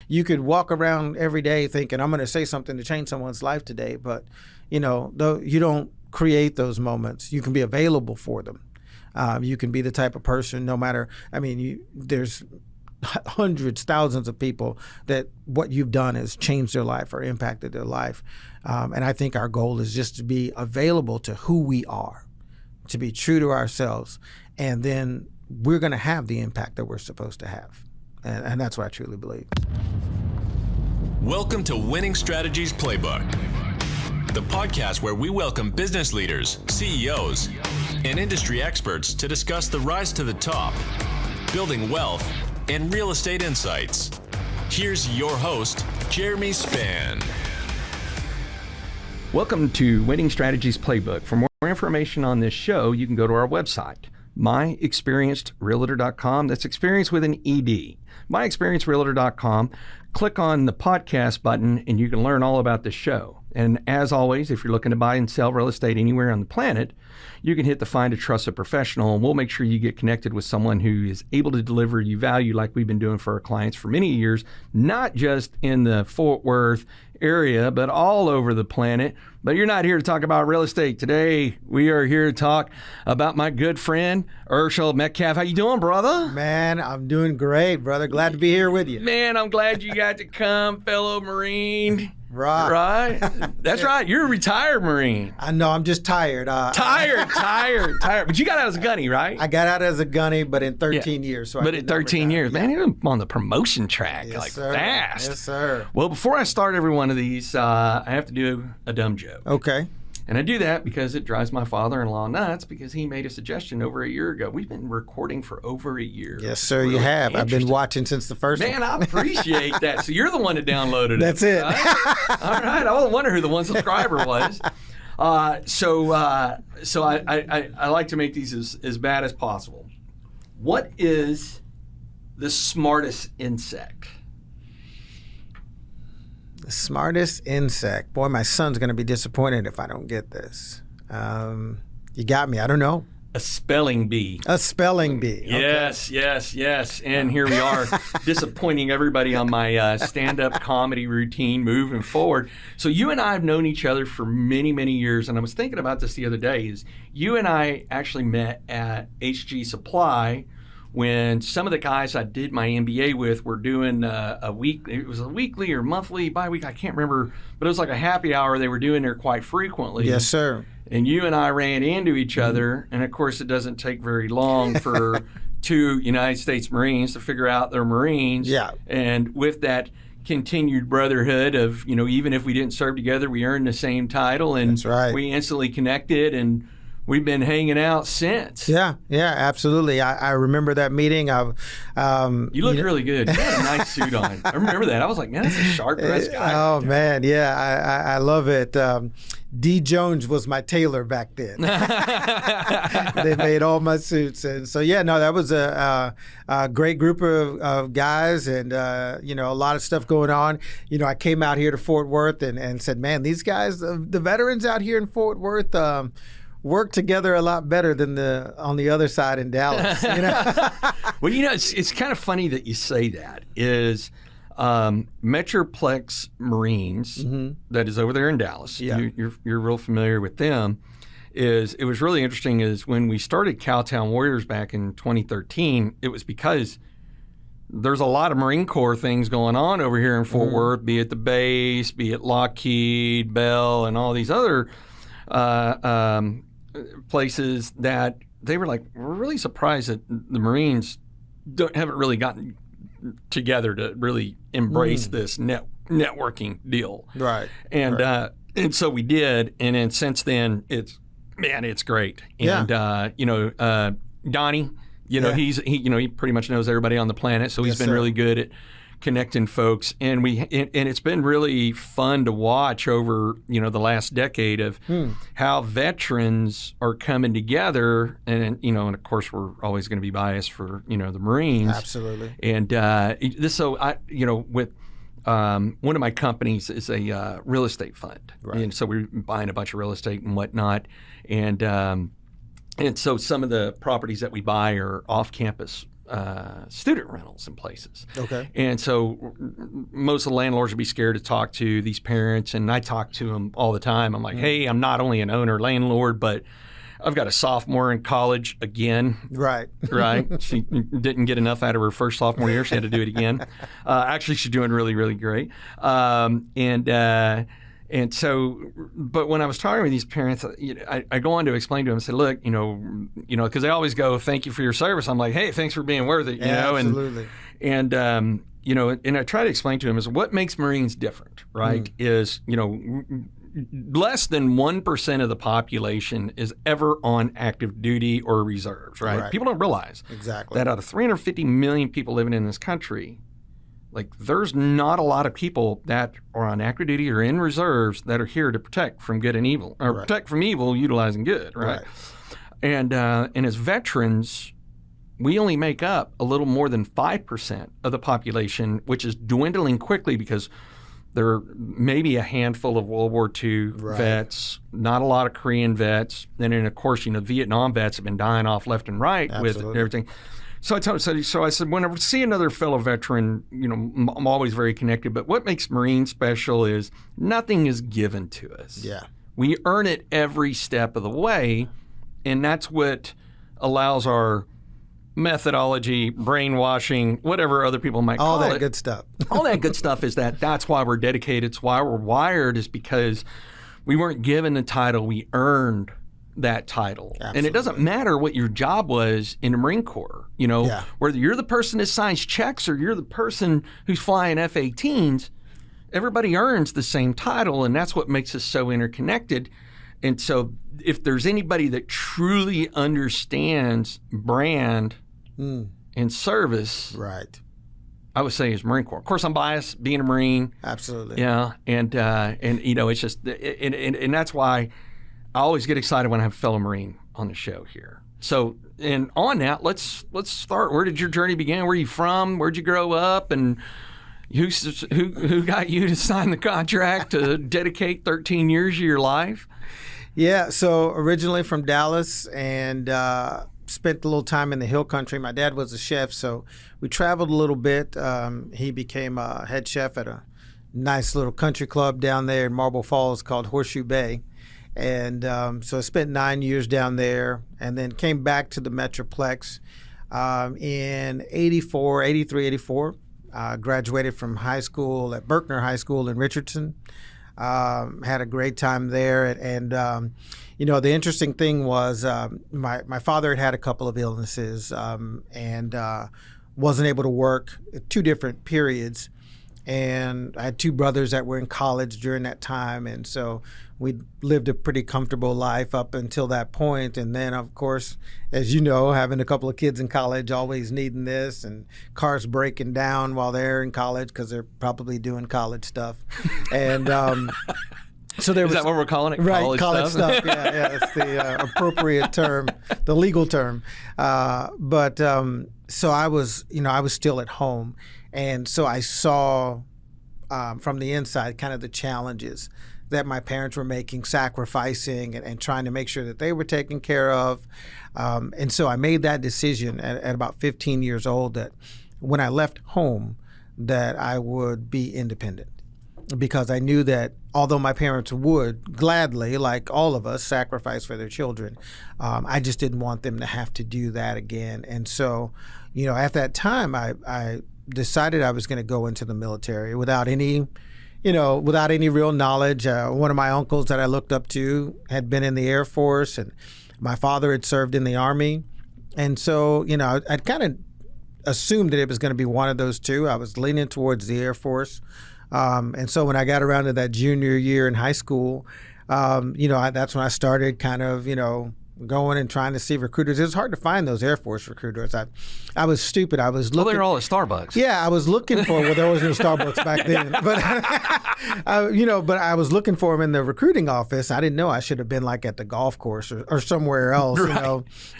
you could walk around every day thinking, I'm going to say something to change someone's life today. But, though you don't create those moments, you can be available for them. You can be the type of person, no matter, there's hundreds, thousands of people that what you've done has changed their life or impacted their life. And I think our goal is just to be available to who we are, to be true to ourselves, and then we're going to have the impact that we're supposed to have. And that's what I truly believe. Welcome to Winning Strategies Playbook, the podcast where we welcome business leaders, CEOs, and industry experts to discuss the rise to the top, building wealth, and real estate insights. Here's your host, Jeremy Spann. Welcome to Winning Strategies Playbook. For more information on this show, you can go to our website, myexperiencedrealtor.com. That's experience with an ED. myexperiencedrealtor.com. Click on the podcast button and you can learn all about the show. And as always, if you're looking to buy and sell real estate anywhere on the planet, you can hit the Find a Trusted Professional, and we'll make sure you get connected with someone who is able to deliver you value like we've been doing for our clients for many years, not just in the Fort Worth area, but all over the planet. But you're not here to talk about real estate. Today, we are here to talk about my good friend, Urshel Metcalf. How you doing, brother? Man, I'm doing great, brother. Glad to be here with you. Man, I'm glad you got to come, fellow Marine. Right. That's right. You're a retired Marine. I know. I'm just tired. Tired. But you got out as a gunny, right? I got out as a gunny, but in 13 years. So but in 13 years. Man, you're on the promotion track fast. Yes, sir. Well, before I start every one of these, I have to do a dumb joke. Okay. And I do that because it drives my father-in-law nuts because he made a suggestion over a year ago. We've been recording for over a year. Yes, sir, you have. I've been watching since the first one. Man, I appreciate that. So you're the one that downloaded it. That's it. Right? All right. I wonder who the one subscriber was. So I like to make these as bad as possible. What is the smartest insect? The smartest insect. Boy, my son's going to be disappointed if I don't get this. You got me. I don't know. A spelling bee. A spelling bee. Yes, okay. yes. And here we are disappointing everybody on my stand-up comedy routine moving forward. So you and I have known each other for many, many years. And I was thinking about this the other day. Is you and I actually met at HG Supply when some of the guys I did my MBA with were doing a week. It was a weekly or monthly, bi-week, I can't remember, but it was like a happy hour they were doing there quite frequently. Yes, sir. And you and I ran into each other, and of course it doesn't take very long for two United States Marines to figure out they're Marines. Yeah. And with that continued brotherhood of, even if we didn't serve together, we earned the same title, and that's right. We instantly connected, and we've been hanging out since. Yeah, absolutely. I remember that meeting. You look really good. You had a nice suit on. I remember that. I was like, man, that's a sharp-dressed guy. Oh, man, yeah, I love it. D. Jones was my tailor back then. They made all my suits. And so, that was a great group of guys and, a lot of stuff going on. I came out here to Fort Worth and said, man, these guys, the veterans out here in Fort Worth, work together a lot better than on the other side in Dallas. Well, it's kind of funny that you say that. Is Metroplex Marines that is over there in Dallas? Yeah. You're real familiar with them. It was really interesting. Is when we started Cowtown Warriors back in 2013. It was because there's a lot of Marine Corps things going on over here in Fort Worth, be it the base, be it Lockheed, Bell, and all these other places that they were like, we're really surprised that the Marines haven't really gotten together to really embrace this networking deal. Right. And so we did, and then since then it's great. And Donnie, he pretty much knows everybody on the planet, so he's been really good at connecting folks, and it's been really fun to watch over the last decade of how veterans are coming together, and of course we're always going to be biased for the Marines. Absolutely. And with one of my companies is a real estate fund, right. And so we're buying a bunch of real estate and whatnot, and so some of the properties that we buy are off campus student rentals in places. Okay. And so most of the landlords would be scared to talk to these parents, and I talk to them all the time. I'm like, hey, I'm not only an owner landlord, but I've got a sophomore in college again. Right. Right. She didn't get enough out of her first sophomore year. She had to do it again. Actually, she's doing really, really great. And so, but when I was talking with these parents, I go on to explain to them, I said, look, because they always go, thank you for your service. I'm like, hey, thanks for being worth it, you know? Absolutely. And I try to explain to them is what makes Marines different, right? Is, less than 1% of the population is ever on active duty or reserves, right? People don't realize that out of 350 million people living in this country, like there's not a lot of people that are on active duty or in reserves that are here to protect from good and evil, or protect from evil utilizing good, right? And as veterans, we only make up a little more than 5% of the population, which is dwindling quickly because there are maybe a handful of World War II vets, not a lot of Korean vets, and then of course, Vietnam vets have been dying off left and right with everything. So I said, when I see another fellow veteran, I'm always very connected. But what makes Marines special is nothing is given to us. Yeah, we earn it every step of the way, and that's what allows our methodology, brainwashing, whatever other people might call it. All that good stuff. All that good stuff is that's why we're dedicated. It's why we're wired, is because we weren't given the title, we earned that title. Absolutely. And it doesn't matter what your job was in the Marine Corps, whether you're the person that signs checks or you're the person who's flying F-18s, everybody earns the same title, and that's what makes us so interconnected. And so if there's anybody that truly understands brand and service, I would say is Marine Corps. Of course, I'm biased, being a Marine. Absolutely. Yeah, and it's just, and that's why I always get excited when I have a fellow Marine on the show here. So, and on that, let's start. Where did your journey begin? Where are you from? Where'd you grow up? And who got you to sign the contract to dedicate 13 years of your life? Yeah, so originally from Dallas, and spent a little time in the hill country. My dad was a chef, so we traveled a little bit. He became a head chef at a nice little country club down there in Marble Falls called Horseshoe Bay. And so I spent 9 years down there, and then came back to the Metroplex in 84. Graduated from high school at Berkner High School in Richardson. Had a great time there. And the interesting thing was my father had a couple of illnesses and wasn't able to work at 2 different periods. And I had 2 brothers that were in college during that time. And so we lived a pretty comfortable life up until that point. And then, of course, as you know, having a couple of kids in college, always needing this, and cars breaking down while they're in college because they're probably doing college stuff. And so there was, is that what we're calling it? Right, college stuff. Yeah, it's the appropriate term, the legal term. So I was still at home. And so I saw from the inside kind of the challenges that my parents were making, sacrificing and trying to make sure that they were taken care of. And so I made that decision at about 15 years old that when I left home that I would be independent, because I knew that although my parents would gladly, like all of us, sacrifice for their children, I just didn't want them to have to do that again. And so, at that time, I decided I was going to go into the military without any real knowledge. One of my uncles that I looked up to had been in the Air Force, and my father had served in the Army. And so, I'd kind of assumed that it was going to be one of those two. I was leaning towards the Air Force. And so when I got around to that junior year in high school, that's when I started kind of, going and trying to see recruiters. It was hard to find those Air Force recruiters. I was stupid. I was looking. Well, they're all at Starbucks. Yeah, I was looking for. Well, there was no Starbucks back then, but but I was looking for them in the recruiting office. I didn't know I should have been like at the golf course or somewhere else,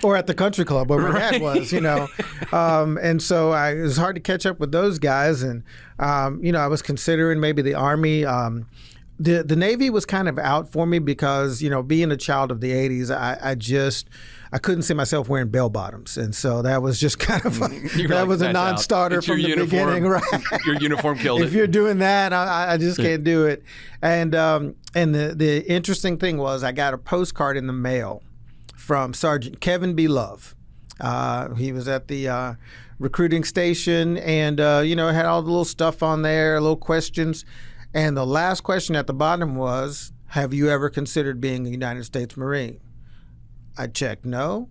or at the country club where my dad was, and so it was hard to catch up with those guys. And I was considering maybe the Army. The Navy was kind of out for me because, being a child of the 80s, I couldn't see myself wearing bell bottoms. And so that was just kind of, was a non-starter from the beginning, right? Your uniform killed it. If you're doing that, I just can't do it. And the interesting thing was I got a postcard in the mail from Sergeant Kevin B. Love. He was at the recruiting station and, it had all the little stuff on there, little questions. And the last question at the bottom was, have you ever considered being a United States Marine? I checked no,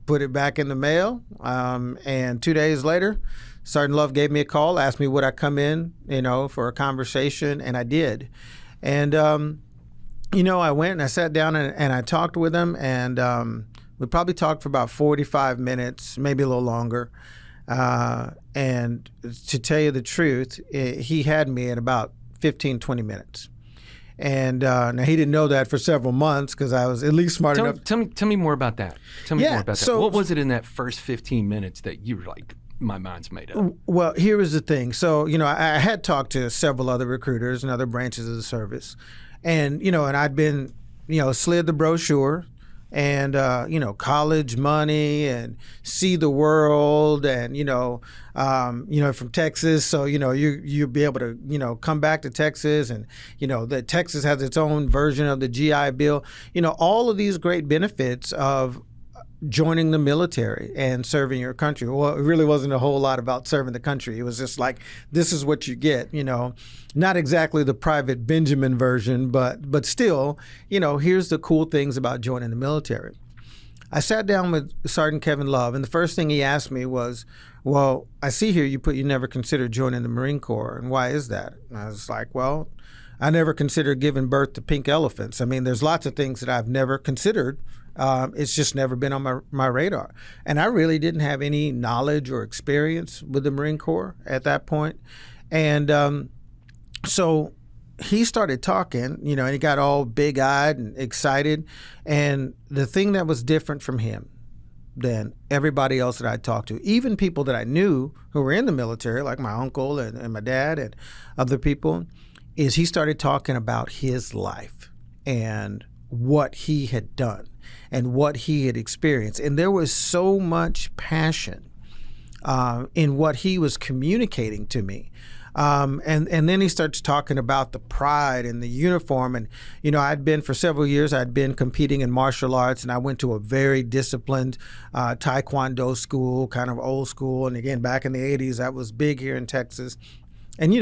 put it back in the mail, and 2 days later, Sergeant Love gave me a call, asked me would I come in, for a conversation, and I did. And, I went and I sat down and I talked with him, and we probably talked for about 45 minutes, maybe a little longer. And to tell you the truth, he had me at about 15, 20 minutes. And now he didn't know that for several months because I was at least smart enough. Tell me more about that. Tell me more about that. So, what was it in that first 15 minutes that you were like, my mind's made up? Well, here was the thing. So, I had talked to several other recruiters and other branches of the service. And, and I'd been, slid the brochure and, college money and see the world and, from Texas. So, you'll be able to, come back to Texas and, that Texas has its own version of the GI Bill. All of these great benefits of joining the military and serving your country. Well, it really wasn't a whole lot about serving the country. It was just like, this is what you get, not exactly the Private Benjamin version, but still, here's the cool things about joining the military. I sat down with Sergeant Kevin Love, and the first thing he asked me was, well, I see here you never considered joining the Marine Corps, and why is that? And I was like, well, I never considered giving birth to pink elephants. I mean, there's lots of things that I've never considered. It's just never been on my radar. And I really didn't have any knowledge or experience with the Marine Corps at that point. And so he started talking, and he got all big-eyed and excited. And the thing that was different from him than everybody else that I talked to, even people that I knew who were in the military, like my uncle and my dad and other people, is he started talking about his life and what he had done and what he had experienced. And there was so much passion in what he was communicating to me. And then he starts talking about the pride and the uniform. And, I'd been for several years, I'd been competing in martial arts, and I went to a very disciplined Taekwondo school, kind of old school. And again, back in the 80s, that was big here in Texas. And,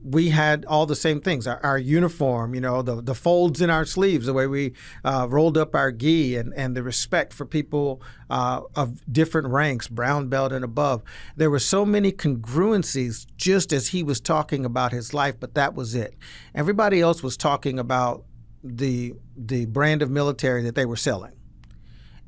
we had all the same things, our uniform, the folds in our sleeves, the way we rolled up our gi, and the respect for people of different ranks, brown belt and above. There were so many congruencies just as he was talking about his life, but that was it. Everybody else was talking about the brand of military that they were selling.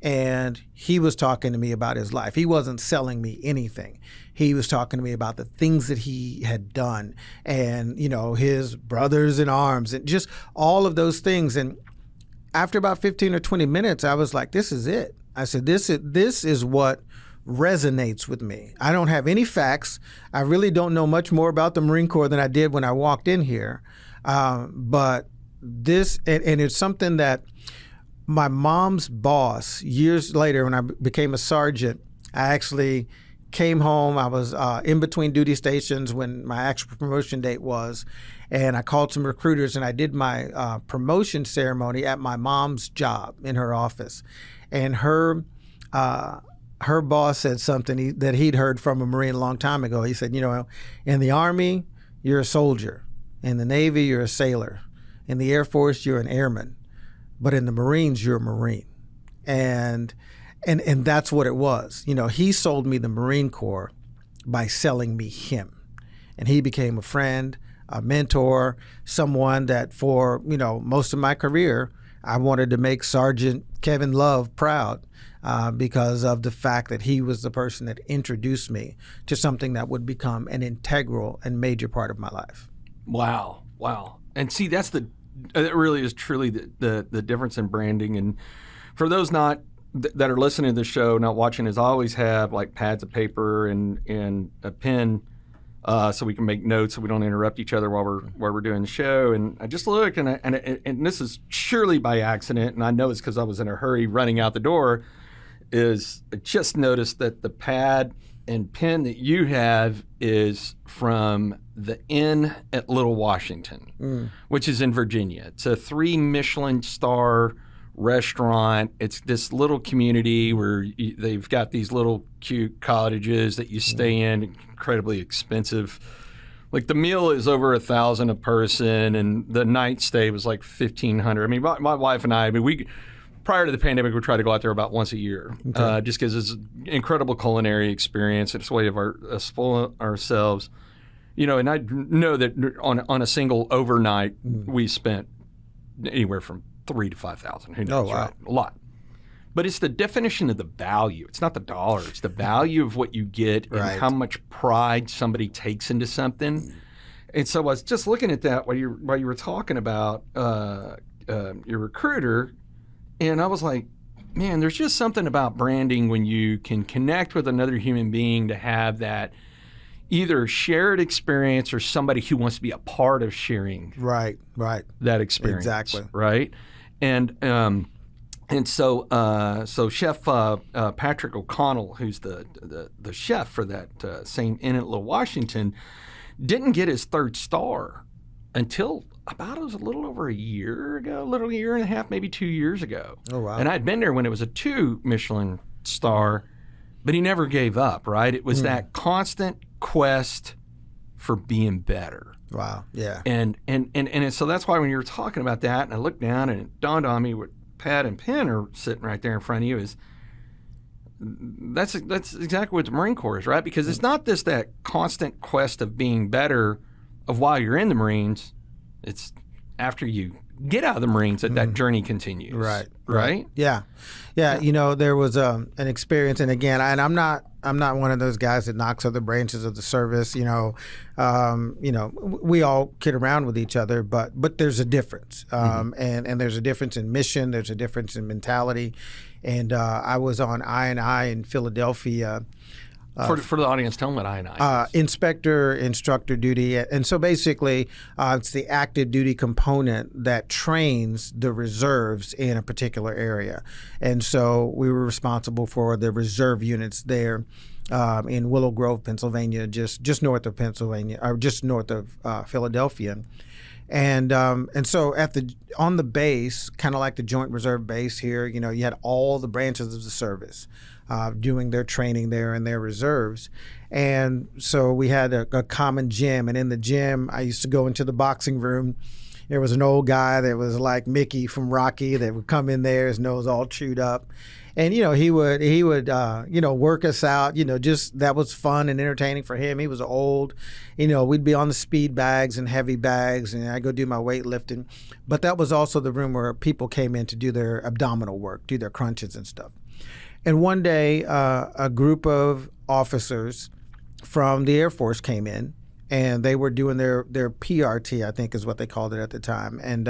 And he was talking to me about his life. He wasn't selling me anything. He was talking to me about the things that he had done and, his brothers in arms and just all of those things. And after about 15 or 20 minutes, I was like, this is it. I said, this is what resonates with me. I don't have any facts. I really don't know much more about the Marine Corps than I did when I walked in here. But this, and it's something that my mom's boss, years later when I became a sergeant, I actually came home. I was in between duty stations when my actual promotion date was, and I called some recruiters and I did my promotion ceremony at my mom's job in her office. And her boss said something that he'd heard from a Marine a long time ago. He said, in the Army, you're a soldier. In the Navy, you're a sailor. In the Air Force, you're an airman. But in the Marines, you're a Marine. And that's what it was. He sold me the Marine Corps by selling me him. And he became a friend, a mentor, someone that for, most of my career, I wanted to make Sergeant Kevin Love proud because of the fact that he was the person that introduced me to something that would become an integral and major part of my life. Wow. And see, it really is truly the difference in branding. And for those that are listening to the show, not watching, is I always have like pads of paper and a pen so we can make notes so we don't interrupt each other while we're doing the show. And I just look, and this is surely by accident, and I know it's because I was in a hurry running out the door, is I just noticed that the pad and pen that you have is from the Inn at Little Washington, which is in Virginia. It's a 3 Michelin star restaurant. It's this little community where they've got these little cute cottages that you stay in, incredibly expensive. Like the meal is over $1,000 a person, and the night stay was like $1,500. I mean, my wife and I we prior to the pandemic, we tried to go out there about once a year, just because it's an incredible culinary experience. It's a way of spoil ourselves, And I know that on a single overnight, we spent anywhere from $3,000 to $5,000. Who knows? Oh, wow. Right? A lot. But it's the definition of the value. It's not the dollar. It's the value of what you get and how much pride somebody takes into something. And so I was just looking at that while you were talking about your recruiter. And I was like, man, there's just something about branding when you can connect with another human being to have that either shared experience or somebody who wants to be a part of sharing that experience. Exactly. Right. And so Chef Patrick O'Connell, who's the chef for that same Inn at Little Washington, didn't get his 3rd star until it was a little over a year ago, a year and a half, maybe 2 years ago. Oh, wow. And I'd been there when it was a 2 Michelin star, but he never gave up, right? It was that constant quest for being better. Wow, yeah. And so that's why when you were talking about that, and I looked down and it dawned on me what pad and pen are sitting right there in front of you is that's exactly what the Marine Corps is, right? Because it's not just that constant quest of being better of while you're in the Marines. It's after you get out of the Marines that journey continues. Right? Yeah. There was an experience, and again, I'm not one of those guys that knocks other branches of the service. We all kid around with each other, but there's a difference, and there's a difference in mission. There's a difference in mentality, and I was on I&I in Philadelphia. For the audience, tell them what I&I is. Instructor duty. And so basically, it's the active duty component that trains the reserves in a particular area. And so we were responsible for the reserve units there in Willow Grove, Pennsylvania, just north of Pennsylvania, or just north of Philadelphia. And so on the base, kind of like the Joint Reserve Base here, you had all the branches of the service doing their training there in their reserves. And so we had a common gym. And in the gym, I used to go into the boxing room. There was an old guy that was like Mickey from Rocky that would come in there, his nose all chewed up. And, he would work us out, just that was fun and entertaining for him. He was old, we'd be on the speed bags and heavy bags, and I go do my weightlifting. But that was also the room where people came in to do their abdominal work, do their crunches and stuff. And one day, a group of officers from the Air Force came in, and they were doing their PRT, I think is what they called it at the time. And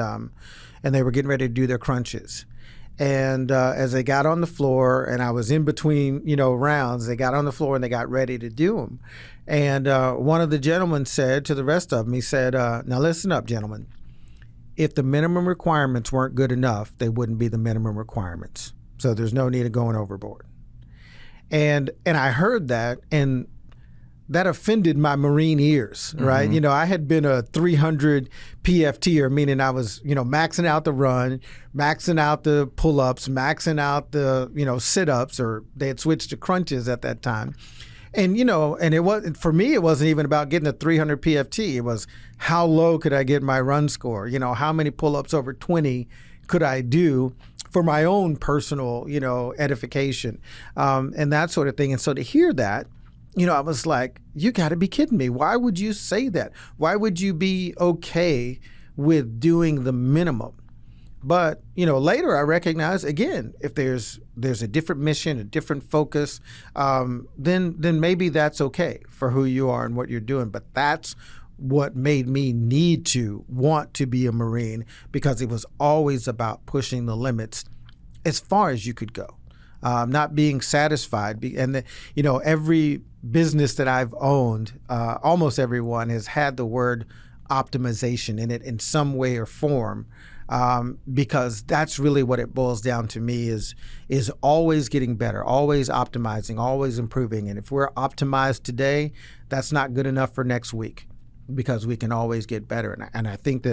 they were getting ready to do their crunches. And as they got on the floor, and I was in between, rounds, they got on the floor and they got ready to do them. And one of the gentlemen said to the rest of them, he said, now listen up, gentlemen. If the minimum requirements weren't good enough, they wouldn't be the minimum requirements. So there's no need of going overboard. And I heard that, and that offended my Marine ears, right? I had been a 300 PFTer, meaning I was, maxing out the run, maxing out the pull-ups, maxing out the, sit-ups, or they had switched to crunches at that time. And, and it was, for me, it wasn't even about getting a 300 PFT. It was how low could I get my run score? How many pull-ups over 20 could I do for my own personal, edification, and that sort of thing. And so to hear that, I was like, you got to be kidding me. Why would you say that? Why would you be okay with doing the minimum? But, later I recognized, again, if there's a different mission, a different focus, then maybe that's okay for who you are and what you're doing. But that's what made me need to want to be a Marine, because it was always about pushing the limits as far as you could go. not being satisfied. Every business that I've owned, almost everyone has had the word optimization in it in some way or form, because that's really what it boils down to me is always getting better, always optimizing, always improving. And if we're optimized today, that's not good enough for next week, because we can always get better. And I think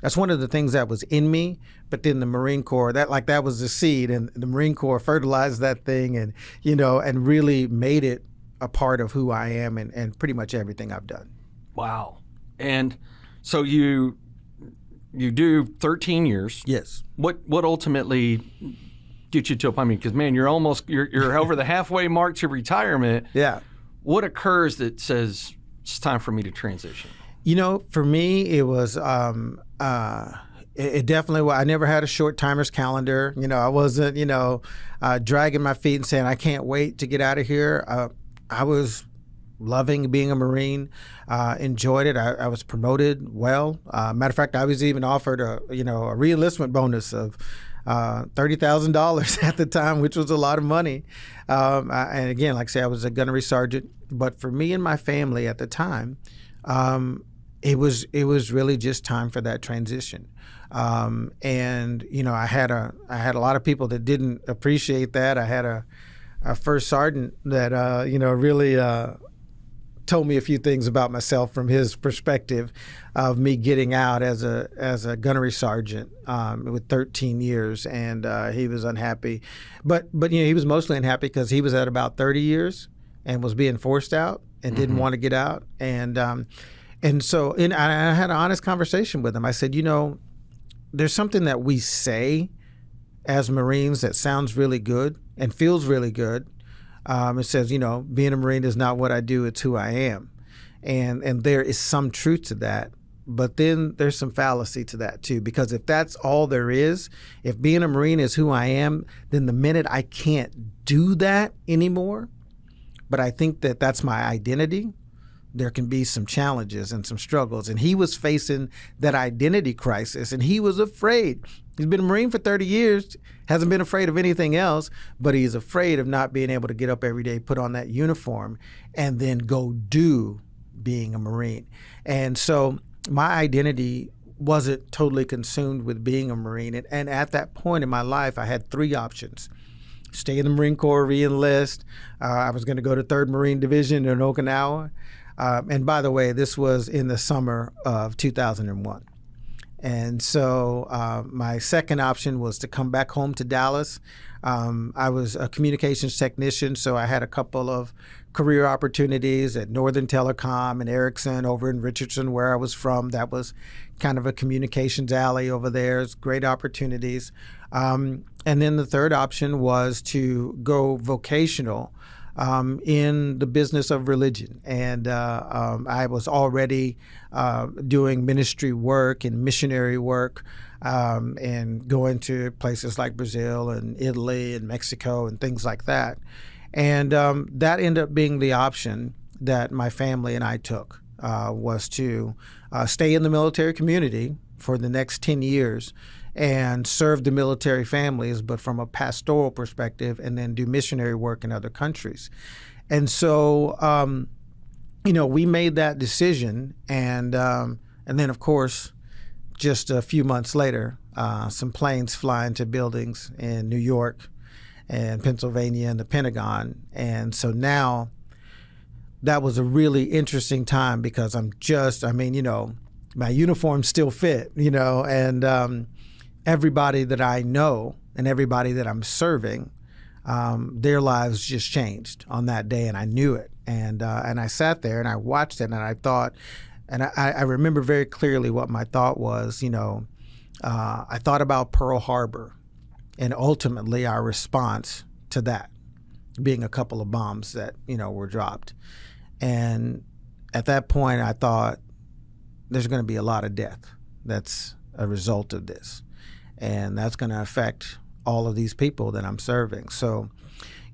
that's one of the things that was in me. But then the Marine Corps, that was the seed, and the Marine Corps fertilized that thing, and and really made it a part of who I am and pretty much everything I've done. Wow. And so you do 13 years. Yes. What ultimately get you to a point? I mean, because man, you're over the halfway mark to retirement. Yeah. What occurs that says it's time for me to transition? For me, it was it definitely was. I never had a short timer's calendar. I wasn't dragging my feet and saying I can't wait to get out of here. I was loving being a Marine, enjoyed it. I was promoted well. Matter of fact, I was even offered a re-enlistment bonus of $30,000 at the time, which was a lot of money. And again, like I say, I was a gunnery sergeant. But for me and my family at the time, it was really just time for that transition. And I had a lot of people that didn't appreciate that. I had a first sergeant that really told me a few things about myself from his perspective of me getting out as a gunnery sergeant with 13 years, and he was unhappy. But he was mostly unhappy because he was at about 30 years and was being forced out and didn't want to get out. And so I had an honest conversation with him. I said, there's something that we say as Marines that sounds really good and feels really good. It says, being a Marine is not what I do, it's who I am. And there is some truth to that. But then there's some fallacy to that too, because if that's all there is, if being a Marine is who I am, then the minute I can't do that anymore, but I think that that's my identity, there can be some challenges and some struggles. And he was facing that identity crisis, and he was afraid. He's been a Marine for 30 years, hasn't been afraid of anything else, but he's afraid of not being able to get up every day, put on that uniform, and then go do being a Marine. And so my identity wasn't totally consumed with being a Marine. And at that point in my life, I had three options. Stay in the Marine Corps, re-enlist. I was going to go to 3rd Marine Division in Okinawa. And by the way, this was in the summer of 2001. And so my second option was to come back home to Dallas. I was a communications technician, so I had a couple of career opportunities at Northern Telecom and Ericsson over in Richardson, where I was from. That was kind of a communications alley over there. It's great opportunities. And then the third option was to go vocational in the business of religion. And I was already doing ministry work and missionary work and going to places like Brazil and Italy and Mexico and things like that. And that ended up being the option that my family and I took, was to stay in the military community for the next 10 years and serve the military families, but from a pastoral perspective, and then do missionary work in other countries. And so, we made that decision. And then, of course, just a few months later, some planes fly into buildings in New York and Pennsylvania and the Pentagon. And so now that was a really interesting time, because my uniform still fit, and everybody that I know and everybody that I'm serving, their lives just changed on that day, and I knew it. And I sat there and I watched it, and I thought, and I remember very clearly what my thought was. I thought about Pearl Harbor, and ultimately our response to that being a couple of bombs that were dropped. And at that point, I thought, there's going to be a lot of death that's a result of this. And that's going to affect all of these people that I'm serving. So,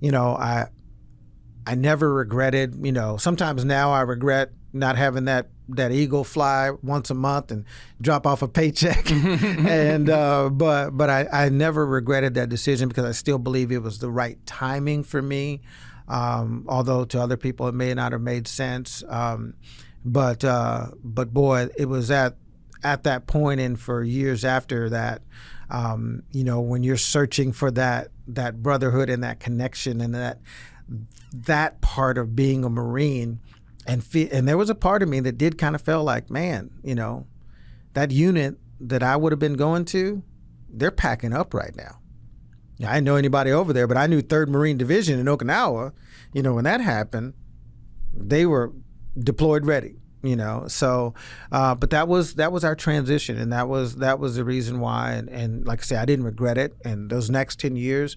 I never regretted, sometimes now I regret not having that eagle fly once a month and drop off a paycheck. And but I never regretted that decision because I still believe it was the right timing for me. Although to other people it may not have made sense. But boy, it was at that point and for years after that, when you're searching for that brotherhood and that connection and that part of being a Marine, and there was a part of me that did kind of feel like, man, that unit that I would have been going to, they're packing up right now. I didn't know anybody over there, but I knew 3rd Marine Division in Okinawa. When that happened, they were deployed ready. So but that was our transition, and that was the reason why, and like I say, I didn't regret it. And those next 10 years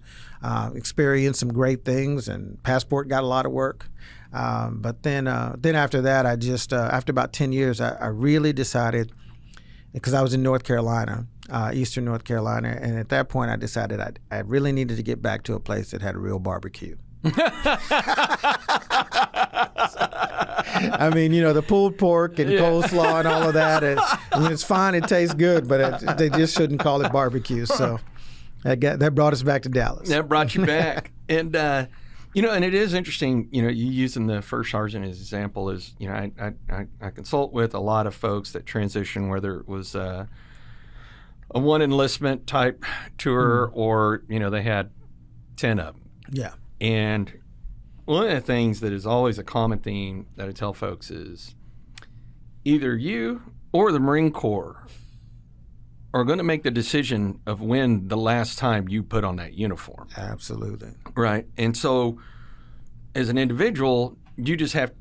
experienced some great things, and Passport got a lot of work, but then after that, I just after about 10 years I really decided, because I was in North Carolina, Eastern North Carolina, and at that point I decided I really needed to get back to a place that had a real barbecue. I mean, the pulled pork and coleslaw and all of that. It's fine. It tastes good, but they just shouldn't call it barbecue. So that brought us back to Dallas. That brought you back. And, and it is interesting, you using the first sergeant as an example is, I consult with a lot of folks that transition, whether it was a one enlistment type tour or, they had 10 of them. Yeah. And one of the things that is always a common theme that I tell folks is either you or the Marine Corps are going to make the decision of when the last time you put on that uniform. Absolutely. Right. And so as an individual, you just have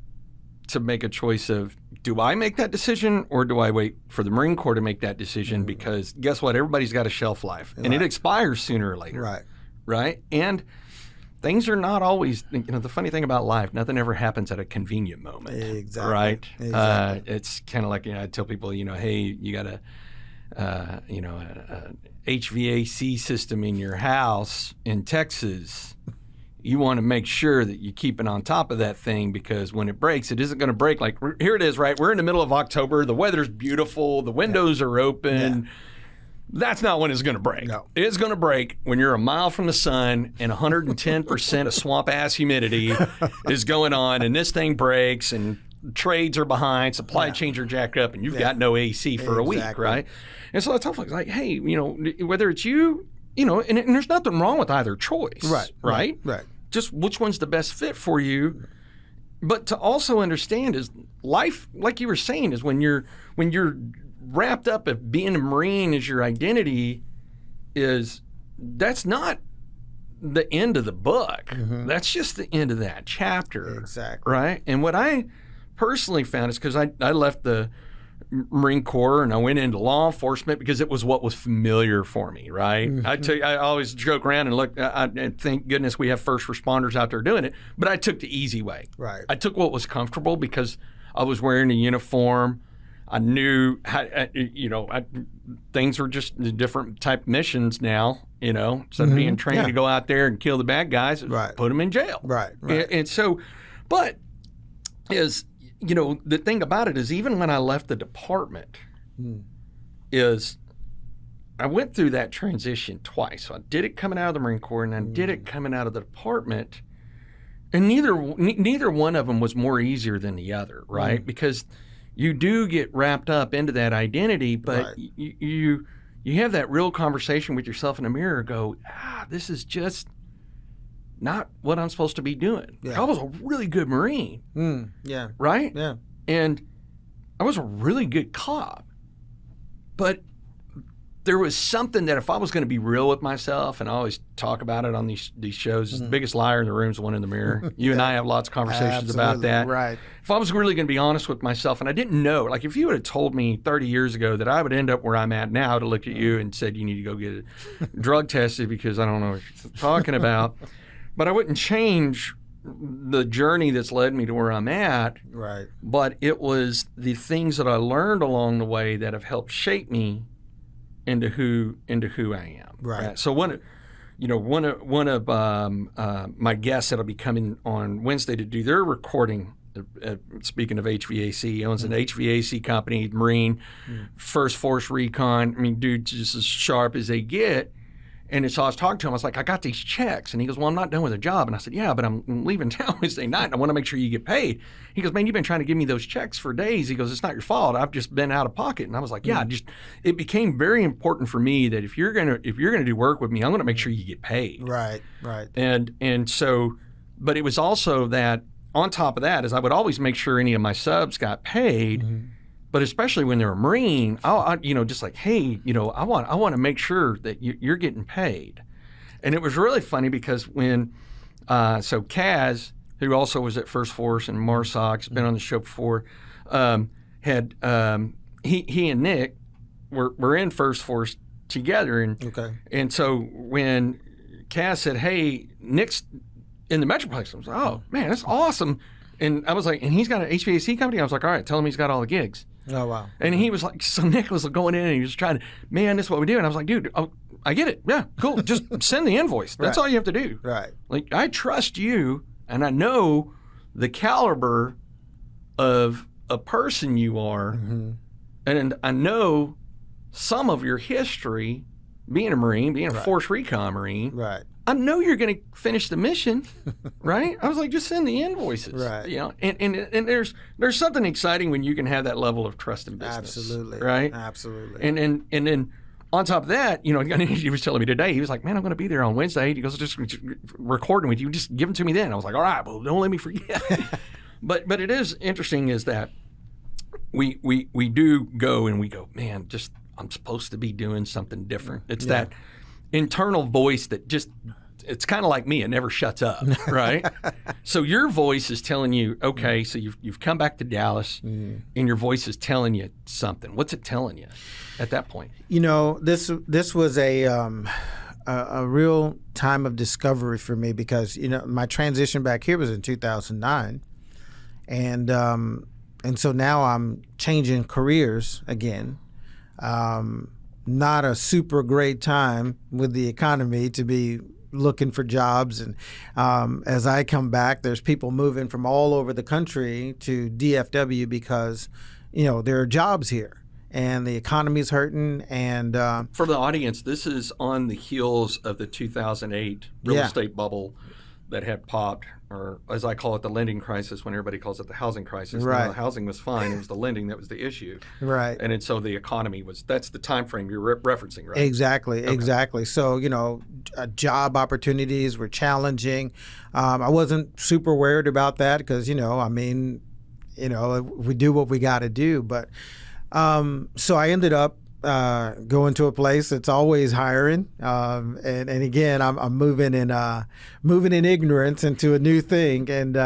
to make a choice of, do I make that decision or do I wait for the Marine Corps to make that decision? Because guess what? Everybody's got a shelf life and it expires sooner or later. Right. Right. And things are not always, the funny thing about life, nothing ever happens at a convenient moment. Exactly. Right? Exactly. It's kind of like, I tell people, hey, you got a HVAC system in your house in Texas. You want to make sure that you're keeping on top of that thing, because when it breaks, it isn't going to break. Like, here it is, right? We're in the middle of October. The weather's beautiful. The windows are open. Yeah. That's not when it's going to break. No. It's going to break when you're a mile from the sun and 110% of swamp-ass humidity is going on, and this thing breaks, and trades are behind, supply chains are jacked up, and you've got no AC for a week, right? And so I tell folks, like, hey, whether it's you, and there's nothing wrong with either choice, right? Just which one's the best fit for you. But to also understand is life, like you were saying, is when you're wrapped up of being a Marine as your identity, that's not the end of the book. Mm-hmm. That's just the end of that chapter. Exactly. Right? And what I personally found is, because I left the Marine Corps and I went into law enforcement because it was what was familiar for me, right? Mm-hmm. I always joke around and look, and thank goodness we have first responders out there doing it, but I took the easy way. Right. I took what was comfortable because I was wearing a uniform. I knew how, things were just different type missions now, instead of being trained to go out there and kill the bad guys, put them in jail. Right. And so, but the thing about it is, even when I left the department, is I went through that transition twice. So I did it coming out of the Marine Corps, and I did it coming out of the department, and neither one of them was more easier than the other, right? Because you do get wrapped up into that identity, but you have that real conversation with yourself in the mirror. Go, this is just not what I'm supposed to be doing. Yeah. I was a really good Marine. Right? Yeah. And I was a really good cop. But there was something that if I was going to be real with myself, and I always talk about it on these shows, the biggest liar in the room is the one in the mirror. You and I have lots of conversations about that. Right. If I was really going to be honest with myself, and I didn't know, like if you would have told me 30 years ago that I would end up where I'm at now, to look at you and said you need to go get drug tested because I don't know what you're talking about, but I wouldn't change the journey that's led me to where I'm at. Right. But it was the things that I learned along the way that have helped shape me into who I am. Right. So one of my guests that'll be coming on Wednesday to do their recording speaking of HVAC, he owns an HVAC company, Marine, First Force Recon. I mean, dude, just as sharp as they get. And so I was talking to him. I was like, I got these checks. And he goes, well, I'm not done with the job. And I said, yeah, but I'm leaving town Wednesday night. And I want to make sure you get paid. He goes, man, you've been trying to give me those checks for days. He goes, it's not your fault. I've just been out of pocket. And I was like, yeah, it became very important for me that if you're gonna do work with me, I'm gonna make sure you get paid. Right. And so, but it was also that on top of that is I would always make sure any of my subs got paid. But especially when they're a Marine, I just like, hey, I want to make sure that you're getting paid. And it was really funny because when, so Kaz, who also was at First Force and Marsoc's, been on the show before, had he and Nick were in First Force together, and so when Kaz said, hey, Nick's in the Metroplex, I was like, oh man, that's awesome. And I was like, and he's got an HVAC company. I was like, all right, tell him he's got all the gigs. Oh, wow. And he was like, so Nick was going in and he was trying to, man, this is what we do. And I was like, dude, I get it. Yeah, cool. Just send the invoice. That's all you have to do. Right. Like, I trust you and I know the caliber of a person you are. And I know some of your history, being a Marine, being a Force Recon Marine. Right. I know you're going to finish the mission, right? I was like, just send the invoices, right? And there's something exciting when you can have that level of trust in business, absolutely, right? Absolutely. And then on top of that, he was telling me today, he was like, man, I'm going to be there on Wednesday. He goes, just recording with you, just give them to me then. I was like, all right, well, don't let me forget. but it is interesting is that we do go and we go, man, just I'm supposed to be doing something different. It's that internal voice that just, it's kind of like me, it never shuts up, right? So your voice is telling you, okay, so you've come back to Dallas and your voice is telling you something. What's it telling you at that point? This was a real time of discovery for me because, my transition back here was in 2009. And so now I'm changing careers again. Not a super great time with the economy to be looking for jobs. And as I come back, there's people moving from all over the country to DFW because, there are jobs here and the economy's hurting. And for the audience, this is on the heels of the 2008 real estate bubble that had popped, or as I call it, the lending crisis, when everybody calls it the housing crisis. Right. The housing was fine. It was the lending that was the issue. Right. And so the economy that's the time frame you're referencing, right? Exactly. So, job opportunities were challenging. I wasn't super worried about that because, we do what we got to do. But so I ended up going to a place that's always hiring, and again, I'm moving in ignorance into a new thing, and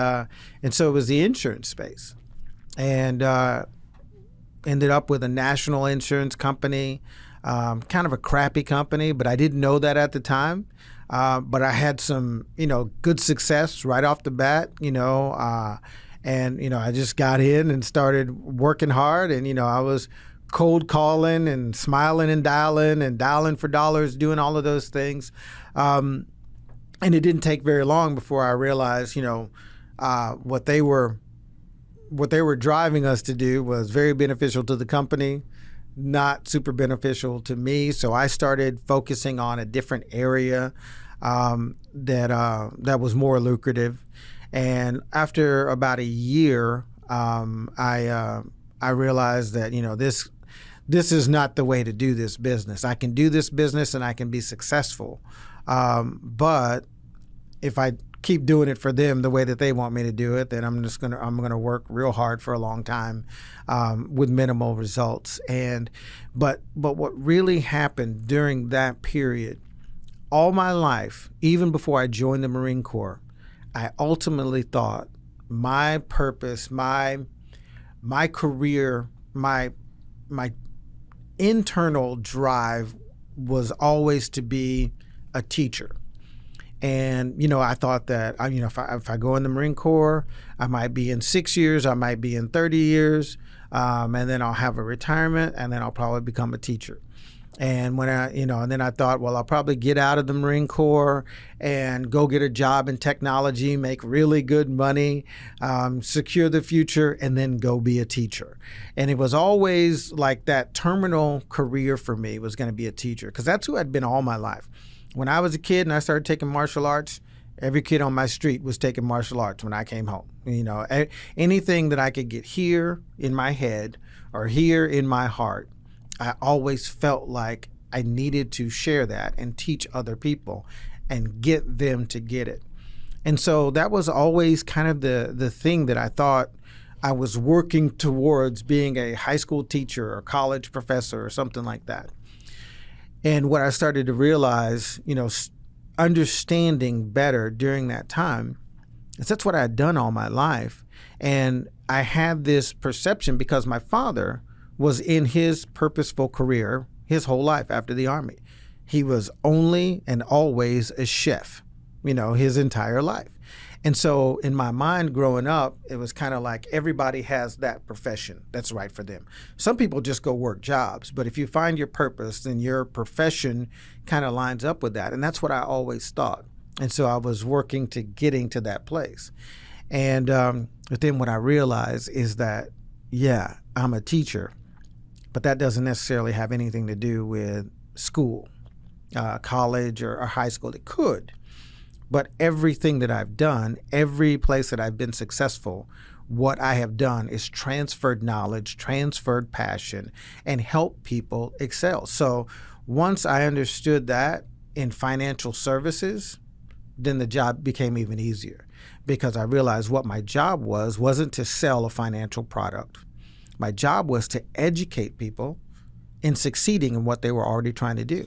so it was the insurance space, and ended up with a national insurance company, kind of a crappy company, but I didn't know that at the time. But I had some, good success right off the bat, and I just got in and started working hard, and I was cold calling and smiling and dialing for dollars, doing all of those things. And it didn't take very long before I realized, what they were driving us to do was very beneficial to the company, not super beneficial to me. So I started focusing on a different area that was more lucrative. And after about a year, I realized that, this is not the way to do this business. I can do this business and I can be successful. But if I keep doing it for them the way that they want me to do it, then I'm gonna work real hard for a long time with minimal results. But what really happened during that period, all my life, even before I joined the Marine Corps, I ultimately thought my purpose, my career, my internal drive was always to be a teacher. And, I thought that, if I go in the Marine Corps, I might be in 6 years, I might be in 30 years, and then I'll have a retirement, and then I'll probably become a teacher. And when and then I thought, well, I'll probably get out of the Marine Corps and go get a job in technology, make really good money, secure the future, and then go be a teacher. And it was always like that terminal career for me was going to be a teacher, because that's who I'd been all my life. When I was a kid and I started taking martial arts, every kid on my street was taking martial arts when I came home. Anything that I could get here in my head or here in my heart, I always felt like I needed to share that and teach other people and get them to get it. And so that was always kind of the thing that I thought I was working towards, being a high school teacher or college professor or something like that. And what I started to realize, understanding better during that time, is that's what I had done all my life. And I had this perception because my father was in his purposeful career his whole life after the Army. He was only and always a chef, his entire life. And so in my mind growing up, it was kind of like everybody has that profession that's right for them. Some people just go work jobs, but if you find your purpose, then your profession kind of lines up with that. And that's what I always thought. And so I was working to getting to that place. And but then what I realized is that, yeah, I'm a teacher, but that doesn't necessarily have anything to do with school, college or high school. It could. But everything that I've done, every place that I've been successful, what I have done is transferred knowledge, transferred passion, and helped people excel. So once I understood that in financial services, then the job became even easier, because I realized what my job wasn't to sell a financial product. My job was to educate people in succeeding in what they were already trying to do.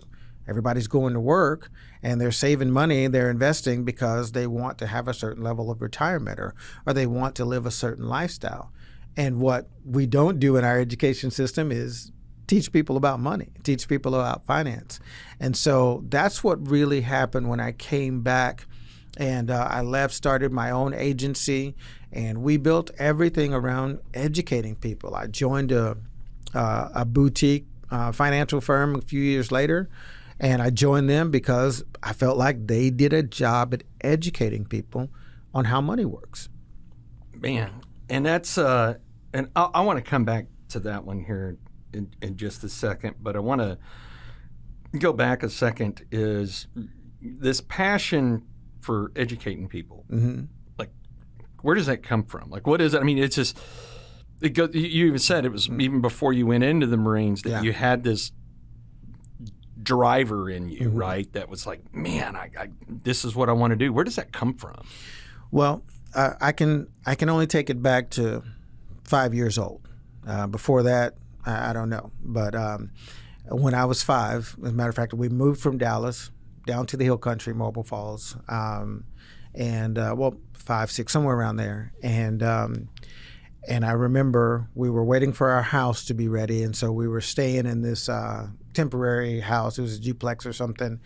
Everybody's going to work and they're saving money, they're investing because they want to have a certain level of retirement or they want to live a certain lifestyle. And what we don't do in our education system is teach people about money, teach people about finance. And so that's what really happened when I came back and I left, started my own agency, and we built everything around educating people. I joined a boutique financial firm a few years later, and I joined them because I felt like they did a job at educating people on how money works. Man, and that's and I want to come back to that one here in just a second, but I want to go back a second. Is this passion for educating people? Mm-hmm. Like, where does that come from? Like, what is it? I mean, it's just you even said it was even before you went into the Marines that you had this driver in you, mm-hmm. right? That was like, man, I this is what I want to do. Where does that come from? Well, I can only take it back to 5 years old. Before that, I don't know. But when I was 5, as a matter of fact, we moved from Dallas down to the Hill Country, Mobile Falls, and 5, 6, somewhere around there. And I remember we were waiting for our house to be ready, and so we were staying in this temporary house. It was a duplex or something.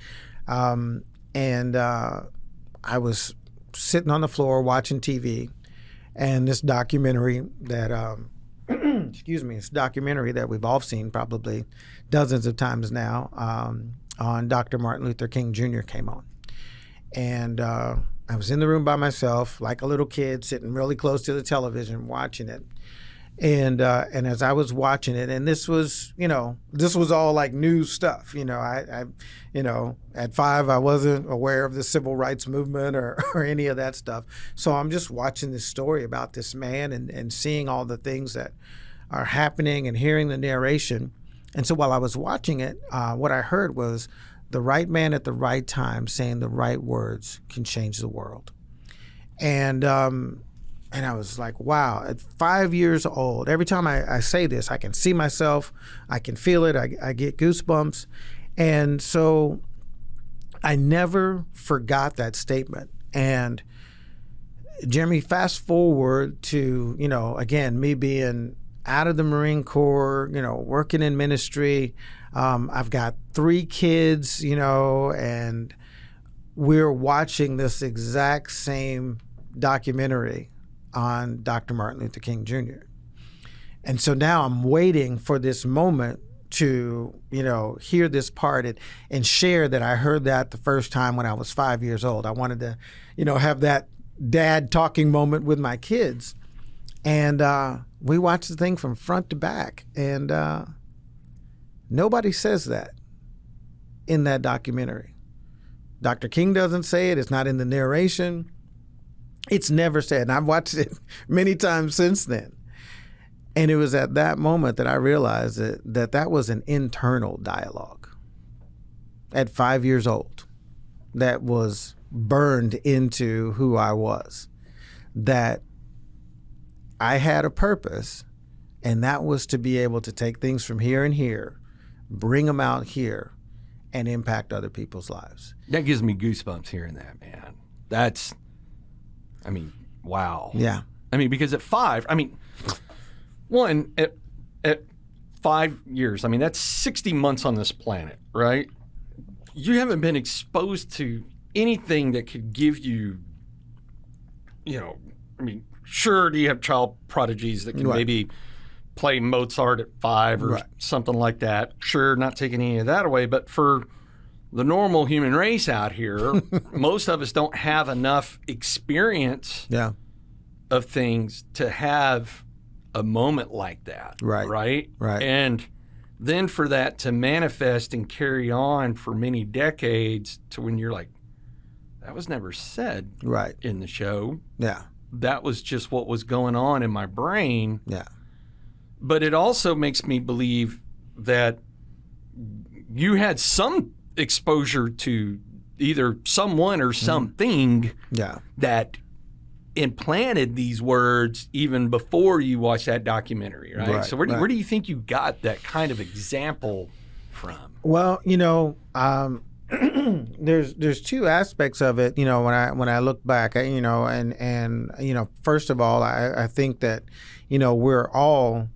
And I was sitting on the floor watching TV, and this documentary that this documentary that we've all seen probably dozens of times now, on Dr. Martin Luther King Jr. came on. And I was in the room by myself, like a little kid, sitting really close to the television watching it. And as I was watching it, and this was all like new stuff. I at 5, I wasn't aware of the civil rights movement or any of that stuff. So I'm just watching this story about this man and seeing all the things that are happening and hearing the narration. And so while I was watching it, what I heard was the right man at the right time saying the right words can change the world. And I was like, wow, at 5 years old, every time I say this, I can see myself, I can feel it, I get goosebumps. And so I never forgot that statement. And Jeremy, fast forward to, again, me being out of the Marine Corps, working in ministry. I've got 3 kids, and we're watching this exact same documentary on Dr. Martin Luther King Jr. And so now I'm waiting for this moment to, hear this part and share that I heard that the first time when I was 5 years old. I wanted to, have that dad talking moment with my kids. And we watched the thing from front to back. And nobody says that in that documentary. Dr. King doesn't say it. It's not in the narration. It's never said. And I've watched it many times since then. And it was at that moment that I realized that was an internal dialogue at 5 years old that was burned into who I was, that I had a purpose, and that was to be able to take things from here and here, bring them out here, and impact other people's lives. That gives me goosebumps hearing that, man. Wow. Yeah. Because at 5, one, at 5 years, that's 60 months on this planet, right? You haven't been exposed to anything that could give you, sure, do you have child prodigies that can maybe play Mozart at 5 or something like that? Sure, not taking any of that away, but for the normal human race out here, most of us don't have enough experience of things to have a moment like that. Right. And then for that to manifest and carry on for many decades to when you're like, that was never said in the show. Yeah. That was just what was going on in my brain. Yeah. But it also makes me believe that you had some exposure to either someone or something that implanted these words even before you watched that documentary, right? So where do you think you got that kind of example from? Well, there's two aspects of it. When I look back, and first of all, I think that we're all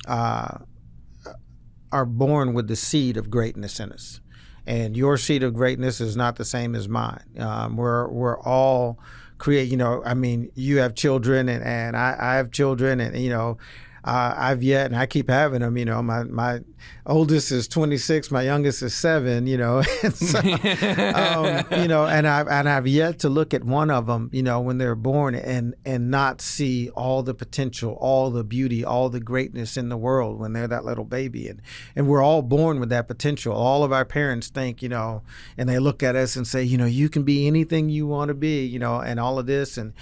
are born with the seed of greatness in us, and your seed of greatness is not the same as mine. We're all create. You have children, and I have children, and I've yet, and I keep having them. My oldest is 26, my youngest is 7. And so, and I've yet to look at one of them, when they're born, and not see all the potential, all the beauty, all the greatness in the world when they're that little baby, and we're all born with that potential. All of our parents think, and they look at us and say, you can be anything you want to be, and all of this, and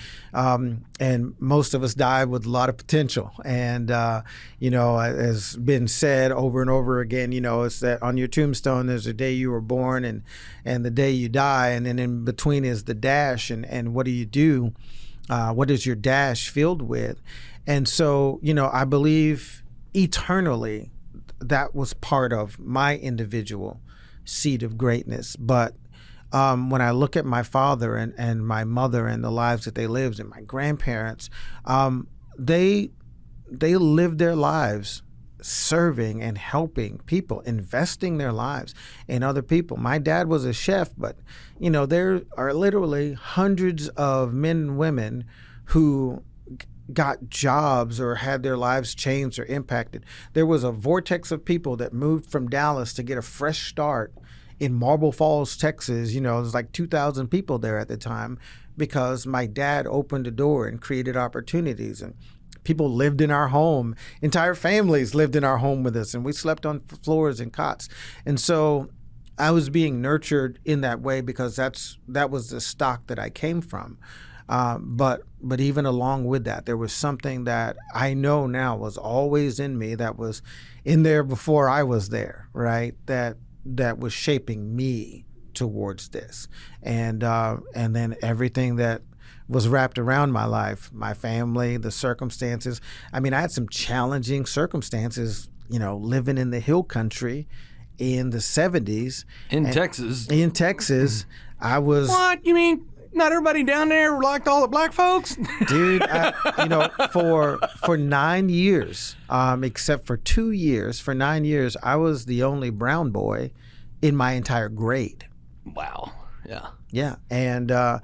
most of us die with a lot of potential, and has been said over and over again, it's that on your tombstone there's a day you were born and the day you die, and then in between is the dash, and what do you do? What is your dash filled with? And so, I believe eternally that was part of my individual seed of greatness. But when I look at my father and my mother and the lives that they lived, and my grandparents, they lived their lives serving and helping people, investing their lives in other people. My dad was a chef, but there are literally hundreds of men and women who got jobs or had their lives changed or impacted. There was a vortex of people that moved from Dallas to get a fresh start in Marble Falls, Texas. It was like 2,000 people there at the time, because my dad opened a door and created opportunities, and people lived in our home. Entire families lived in our home with us, and we slept on floors and cots. And so I was being nurtured in that way because that was the stock that I came from. But even along with that, there was something that I know now was always in me, that was in there before I was there, right? That was shaping me towards this. And then everything that was wrapped around my life, my family, the circumstances. I had some challenging circumstances, living in the hill country in the 70s. In Texas. In Texas, I was... What? You mean not everybody down there liked all the black folks? Dude, for 9 years, except for 2 years, for 9 years, I was the only brown boy in my entire grade. Wow. Yeah. Yeah. And, I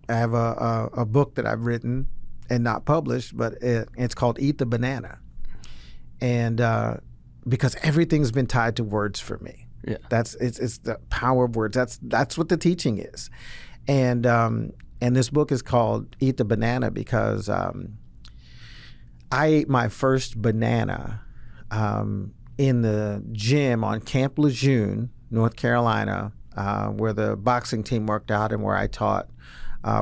have a book that I've written and not published, but it's called Eat the Banana. And because everything's been tied to words for me. Yeah. It's the power of words. That's what the teaching is. And this book is called Eat the Banana because I ate my first banana in the gym on Camp Lejeune, North Carolina, where the boxing team worked out and where I taught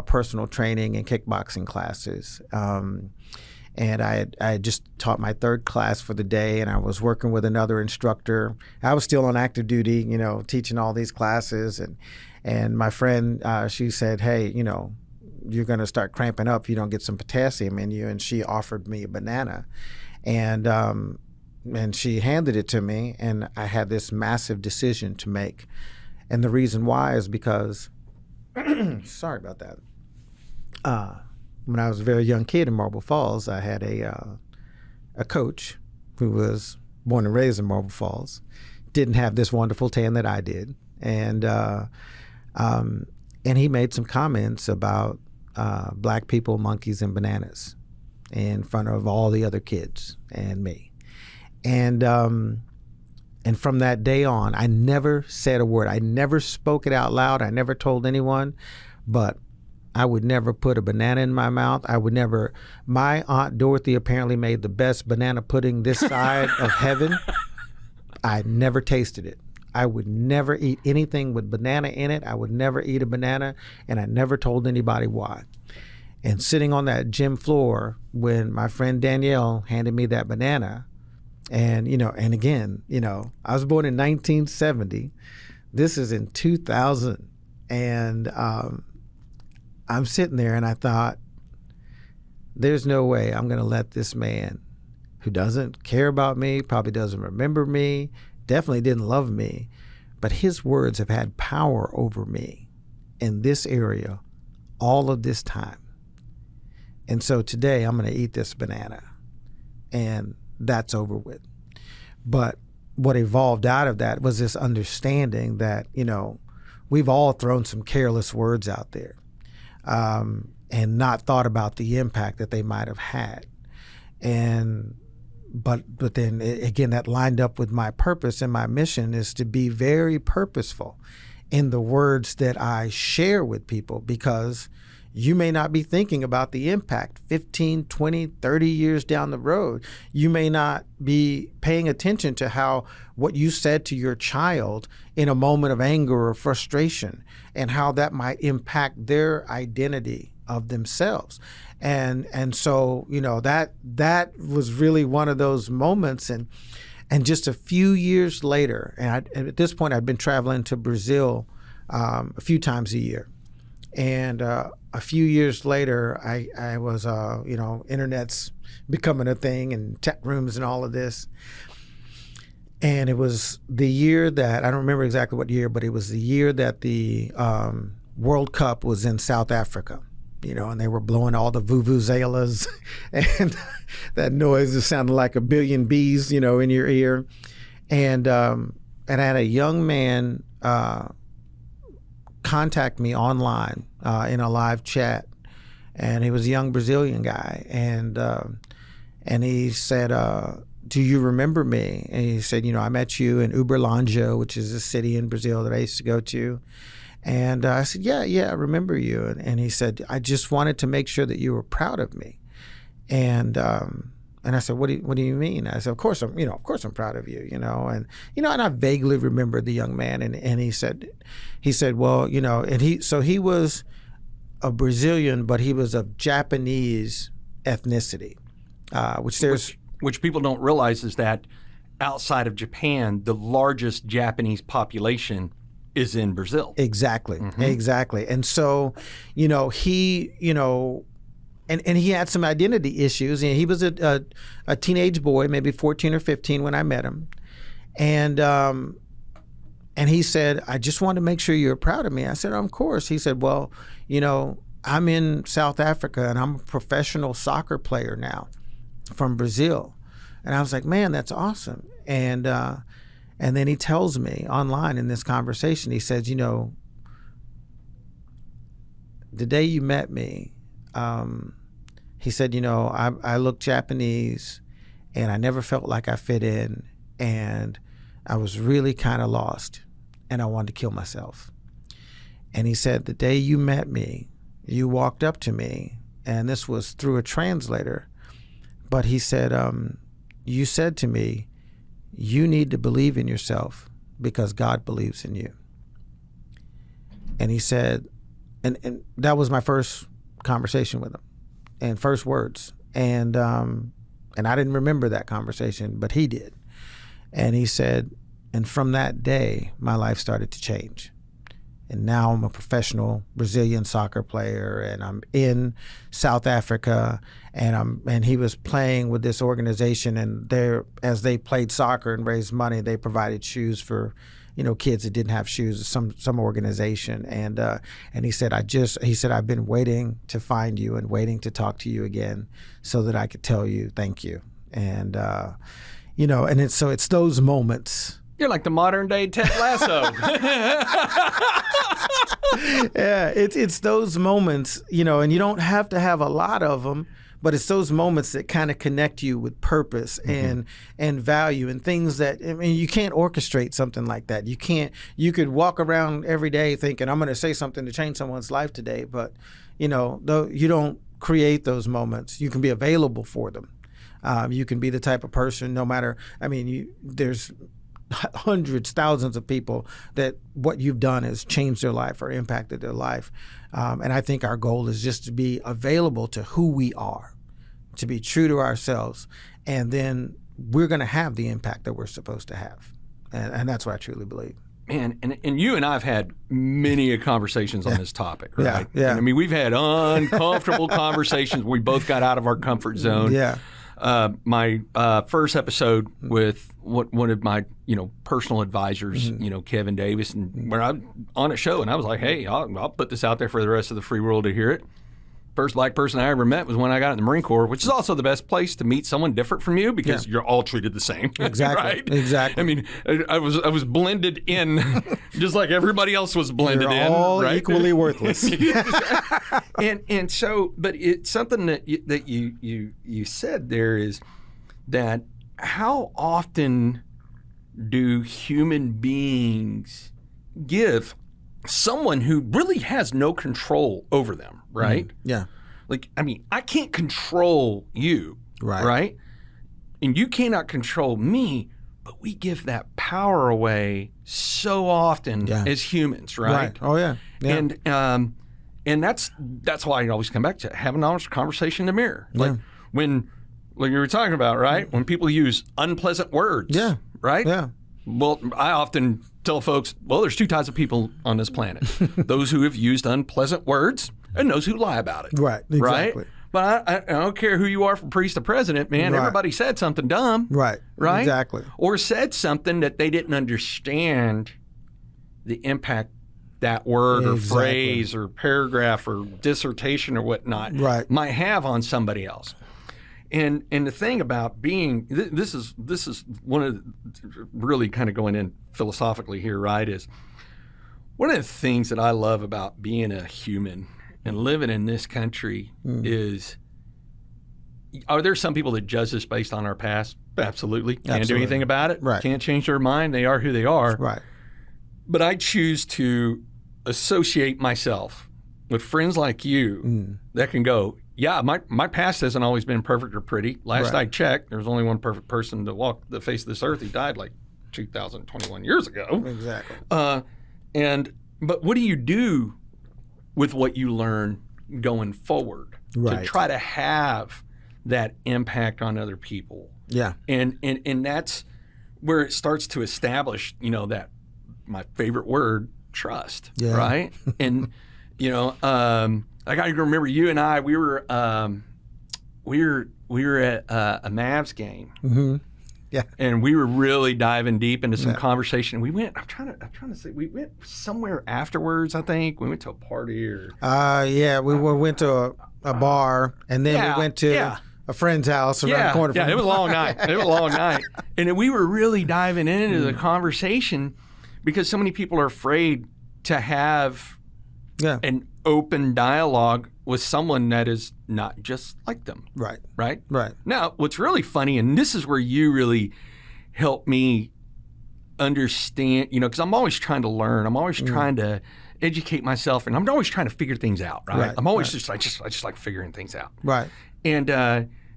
personal training and kickboxing classes. And I had just taught my third class for the day, and I was working with another instructor. I was still on active duty, teaching all these classes. And my friend, she said, hey, you're going to start cramping up if you don't get some potassium in you. And she offered me a banana. And she handed it to me, and I had this massive decision to make. And the reason why is because, sorry about that. When I was a very young kid in Marble Falls, I had a coach who was born and raised in Marble Falls, didn't have this wonderful tan that I did, and he made some comments about black people, monkeys, and bananas in front of all the other kids and me, and from that day on, I never said a word. I never spoke it out loud. I never told anyone, but I would never put a banana in my mouth. I would never. My Aunt Dorothy apparently made the best banana pudding this side of heaven. I never tasted it. I would never eat anything with banana in it. I would never eat a banana, and I never told anybody why. And sitting on that gym floor when my friend Danielle handed me that banana, and again, I was born in 1970. This is in 2000, and I'm sitting there and I thought, there's no way I'm going to let this man who doesn't care about me, probably doesn't remember me, definitely didn't love me, but his words have had power over me in this area all of this time. And so today I'm going to eat this banana, and that's over with. But what evolved out of that was this understanding that, we've all thrown some careless words out there. And not thought about the impact that they might have had. But then again, that lined up with my purpose, and my mission is to be very purposeful in the words that I share with people, because you may not be thinking about the impact 15, 20, 30 years down the road. You may not be paying attention to how what you said to your child in a moment of anger or frustration, and how that might impact their identity of themselves. And so, that was really one of those moments. And just a few years later, and at this point I'd been traveling to Brazil a few times a year. And a few years later, I was, internet's becoming a thing, and chat rooms and all of this. And it was the year that, I don't remember exactly what year, but it was the year that the World Cup was in South Africa, and they were blowing all the vuvuzelas, and that noise just sounded like a billion bees, in your ear. And I had a young man contact me online in a live chat, and he was a young Brazilian guy, and he said, do you remember me? And he said, I met you in Uberlândia, which is a city in Brazil that I used to go to. And I said, yeah, I remember you. And he said, I just wanted to make sure that you were proud of me. And I said, what do you mean? I said, of course I'm proud of you, and I vaguely remember the young man, and he said, well, and he was a Brazilian, but he was of Japanese ethnicity, which people don't realize is that outside of Japan, the largest Japanese population is in Brazil. Exactly. Mm-hmm. Exactly. And so, he, and he had some identity issues. And he was a teenage boy, maybe 14 or 15 when I met him. And he said, I just want to make sure you're proud of me. I said, of course. He said, well, I'm in South Africa, and I'm a professional soccer player now from Brazil. And I was like, man, that's awesome. And then he tells me online in this conversation, he says, the day you met me, he said, I look Japanese, and I never felt like I fit in. and I was really kind of lost, and I wanted to kill myself. And he said, the day you met me, you walked up to me, and this was through a translator, but he said, you said to me, you need to believe in yourself because God believes in you. And he said, and that was my first conversation with him and first words. And I didn't remember that conversation, but he did. And he said, and from that day, my life started to change. And now I'm a professional Brazilian soccer player, and I'm in South Africa, and he was playing with this organization, and as they played soccer and raised money, they provided shoes for, kids that didn't have shoes, some organization. And he said, I've been waiting to find you and waiting to talk to you again so that I could tell you thank you. And and it's those moments. You're like the modern day Ted Lasso. Yeah, it's those moments, and you don't have to have a lot of them, but it's those moments that kind of connect you with purpose and value and things that, you can't orchestrate something like that. You could walk around every day thinking, I'm going to say something to change someone's life today, but, though you don't create those moments. You can be available for them. You can be the type of person, no matter, there's hundreds, thousands of people that what you've done has changed their life or impacted their life. And I think our goal is just to be available to who we are, to be true to ourselves, and then we're going to have the impact that we're supposed to have. And that's what I truly believe. Man, and you and I have had many conversations on this topic, right? Yeah. And we've had uncomfortable conversations. We both got out of our comfort zone. Yeah. My first episode with one of my personal advisors, Kevin Davis, and where I'm on a show, and I was like, hey, I'll put this out there for the rest of the free world to hear it. First black person I ever met was when I got in the Marine Corps, which is also the best place to meet someone different from you because you're all treated the same. Exactly. Right? Exactly. I was blended in just like everybody else was blended You're in. all right? equally worthless. and so, but it's something that you said there is that how often do human beings give someone who really has no control over them, right? Yeah. Like, I can't control you, right? And you cannot control me, but we give that power away so often as humans, right? Oh, yeah. And that's why I always come back to have an honest conversation in the mirror. Like when you were talking about, right? When people use unpleasant words, right? Yeah. Well, I often tell folks, there's two types of people on this planet. Those who have used unpleasant words and those who lie about it. Right, exactly. Right? But I don't care who you are, from priest to president, man. Everybody said something dumb. Right, exactly. Or said something that they didn't understand the impact that word or phrase or paragraph or dissertation or whatnot might have on somebody else. And the thing about being, this is one of the, really kind of going in philosophically here, right, is one of the things that I love about being a human and living in this country is, are there some people that judge us based on our past? Absolutely. Can't do anything about it. Right. Can't change their mind. They are who they are. Right. But I choose to associate myself with friends like you that can go, my past hasn't always been perfect or pretty. Last I checked, there was only one perfect person to walk the face of this earth. He died like 2021 years ago. Exactly. But what do you do with what you learn going forward to try to have that impact on other people? Yeah. And that's where it starts to establish, that my favorite word, trust. Yeah. Right. And I can remember you and I. We were at a Mavs game. Mm-hmm. Yeah. And we were really diving deep into some conversation. We went. I'm trying to say. We went somewhere afterwards. I think we went to a party or. We went to a bar, and then we went to a friend's house around the corner. Yeah, it was a long night. And we were really diving into the conversation because so many people are afraid to have an open dialogue with someone that is not just like them. Right. Now, what's really funny, and this is where you really helped me understand, because I'm always trying to learn. I'm always trying to educate myself, and I'm always trying to figure things out, right? I'm always I just like figuring things out. Right. And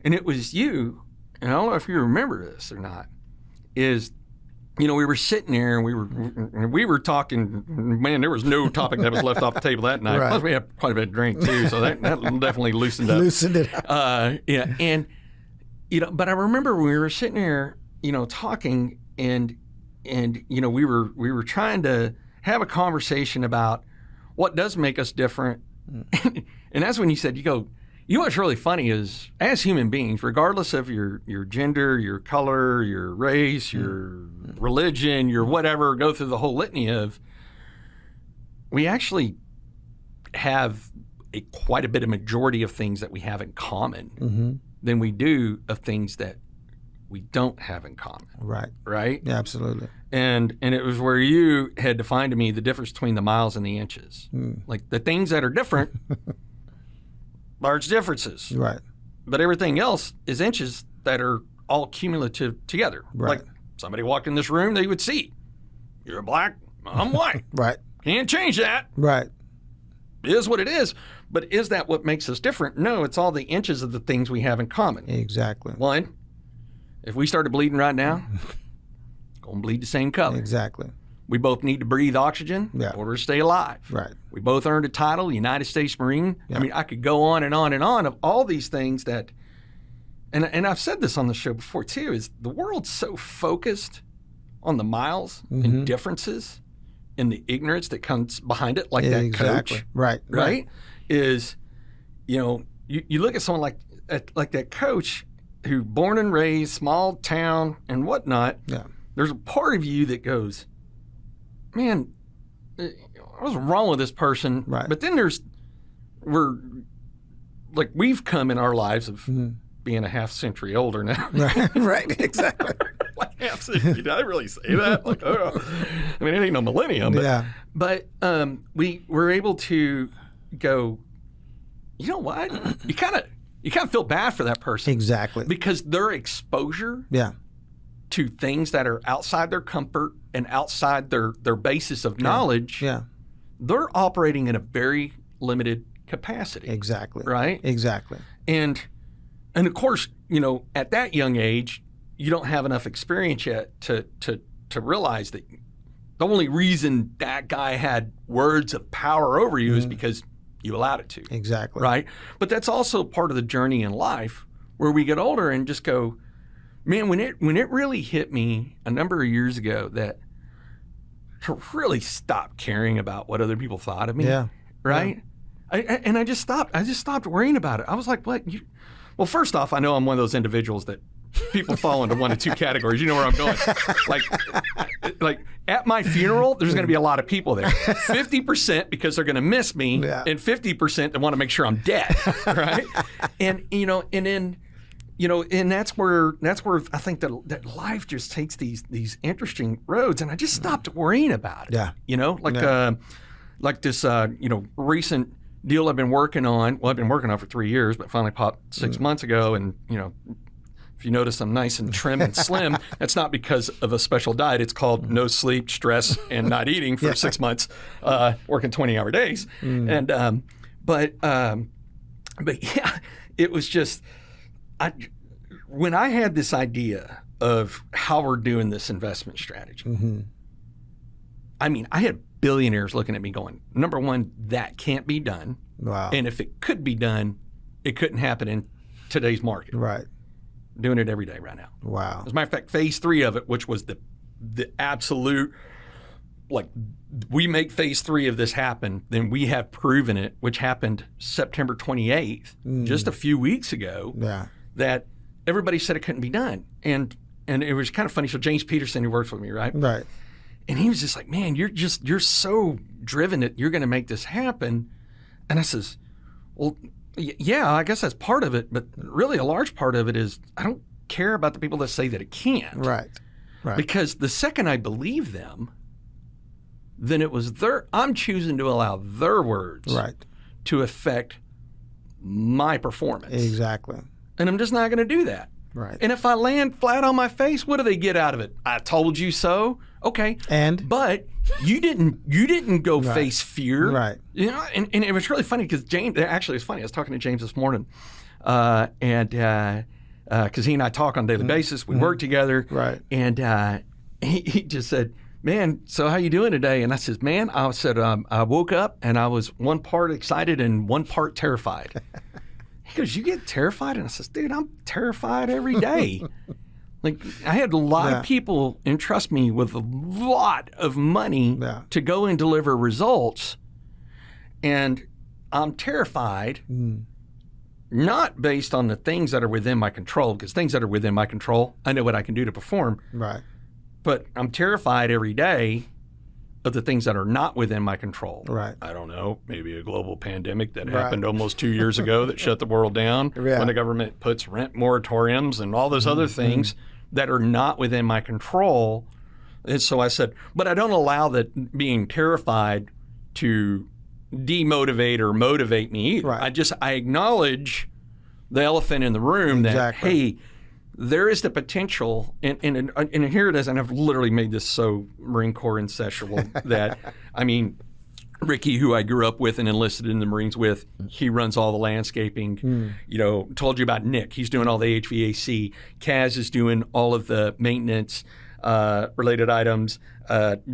it was you, and I don't know if you remember this or not, is, we were sitting there and we were talking. Man, there was no topic that was left off the table that night. Right. Plus, we had quite a bit of drink too, so that definitely loosened up. Loosened it up. Yeah, and but I remember we were sitting there, talking, and we were trying to have a conversation about what does make us different, and that's when you said, what's really funny is, as human beings, regardless of your gender, your color, your race, your religion, your whatever, go through the whole litany of, we actually have quite a bit of majority of things that we have in common than we do of things that we don't have in common. Right. Right? Yeah, absolutely. And it was where you had defined to me the difference between the miles and the inches. Like the things that are different, large differences. Right. But everything else is inches that are all cumulative together. Right. Like somebody walked in this room, they would see, you're black, I'm white. Right. Can't change that. Right. It is what it is. But is that what makes us different? No, it's all the inches of the things we have in common. Exactly. One, if we started bleeding right now, it's going to bleed the same color. Exactly. We both need to breathe oxygen in order to stay alive. Right. We both earned a title, United States Marine. Yeah. I mean, I could go on and on and on of all these things that, and I've said this on the show before too, is the world's so focused on the miles and differences and the ignorance that comes behind it, like that coach. Right. Right? Is, you look at someone like that coach who born and raised, small town and whatnot. Yeah. There's a part of you that goes, man, what's wrong with this person? Right. But then we've come in our lives of being a half century older now. Right. Right. Exactly. Like half century. Did I really say that? Like, I mean, it ain't no millennium. But, Yeah. But we were able to go, you know what? You kind of feel bad for that person. Exactly. Because their exposure to things that are outside their comfort and outside their basis of knowledge, they're operating in a very limited capacity. Exactly. Right? Exactly. And of course, at that young age, you don't have enough experience yet to realize that the only reason that guy had words of power over you is because you allowed it to. Exactly. Right? But that's also part of the journey in life where we get older and just go, man, when it really hit me a number of years ago that to really stop caring about what other people thought of me. Yeah. Right? Yeah. I just stopped worrying about it. I was like, what? Well, first off, I know I'm one of those individuals that people fall into one of two categories. You know where I'm going. Like at my funeral, there's going to be a lot of people there. 50% because they're going to miss me, and 50% that want to make sure I'm dead. Right? And and that's where I think that life just takes these interesting roads, and I just stopped worrying about it. Yeah. Like this recent deal I've been working on. Well, I've been working on for 3 years, but finally popped 6 months ago, and if you notice I'm nice and trim and slim, that's not because of a special diet. It's called no sleep, stress, and not eating for 6 months, working 20-hour days. And but yeah, it was just when I had this idea of how we're doing this investment strategy. I mean, I had billionaires looking at me going, number one, that can't be done. Wow. And if it could be done, it couldn't happen in today's market. Right. Doing it every day right now. Wow. As a matter of fact, phase 3 of it, which was the absolute, like, we make phase 3 of this happen, then we have proven it, which happened September 28th, just a few weeks ago, that everybody said it couldn't be done. And it was kind of funny. So James Peterson, who works with me, right? Right. And he was just like, man, you're so driven that you're going to make this happen. And I says, well, yeah, I guess that's part of it. But really a large part of it is I don't care about the people that say that it can't. Right. Right. Because the second I believe them, then it was I'm choosing to allow their words to affect my performance. Exactly. And I'm just not going to do that. Right. And if I land flat on my face, what do they get out of it? I told you so. Okay. But you didn't go face fear. Right. You know, and it was really funny because James, actually it's funny, I was talking to James this morning, and because he and I talk on a daily basis, we work together. Right. And he just said, man, so how you doing today? And I said, man, I woke up and I was one part excited and one part terrified. He goes, you get terrified? And I says, dude, I'm terrified every day. Like, I had a lot of people entrust me with a lot of money to go and deliver results. And I'm terrified, not based on the things that are within my control, because things that are within my control, I know what I can do to perform. Right. But I'm terrified every day of the things that are not within my control. Right. I don't know, maybe a global pandemic that happened almost 2 years ago that shut the world down, when the government puts rent moratoriums and all those other things that are not within my control. And so I said, but I don't allow that being terrified to demotivate or motivate me either. Right. I acknowledge the elephant in the room that, hey, there is the potential, and here it is, and I've literally made this so Marine Corps incestual that, I mean, Ricky, who I grew up with and enlisted in the Marines with, he runs all the landscaping. You know, told you about Nick. He's doing all the HVAC. Kaz is doing all of the maintenance related items.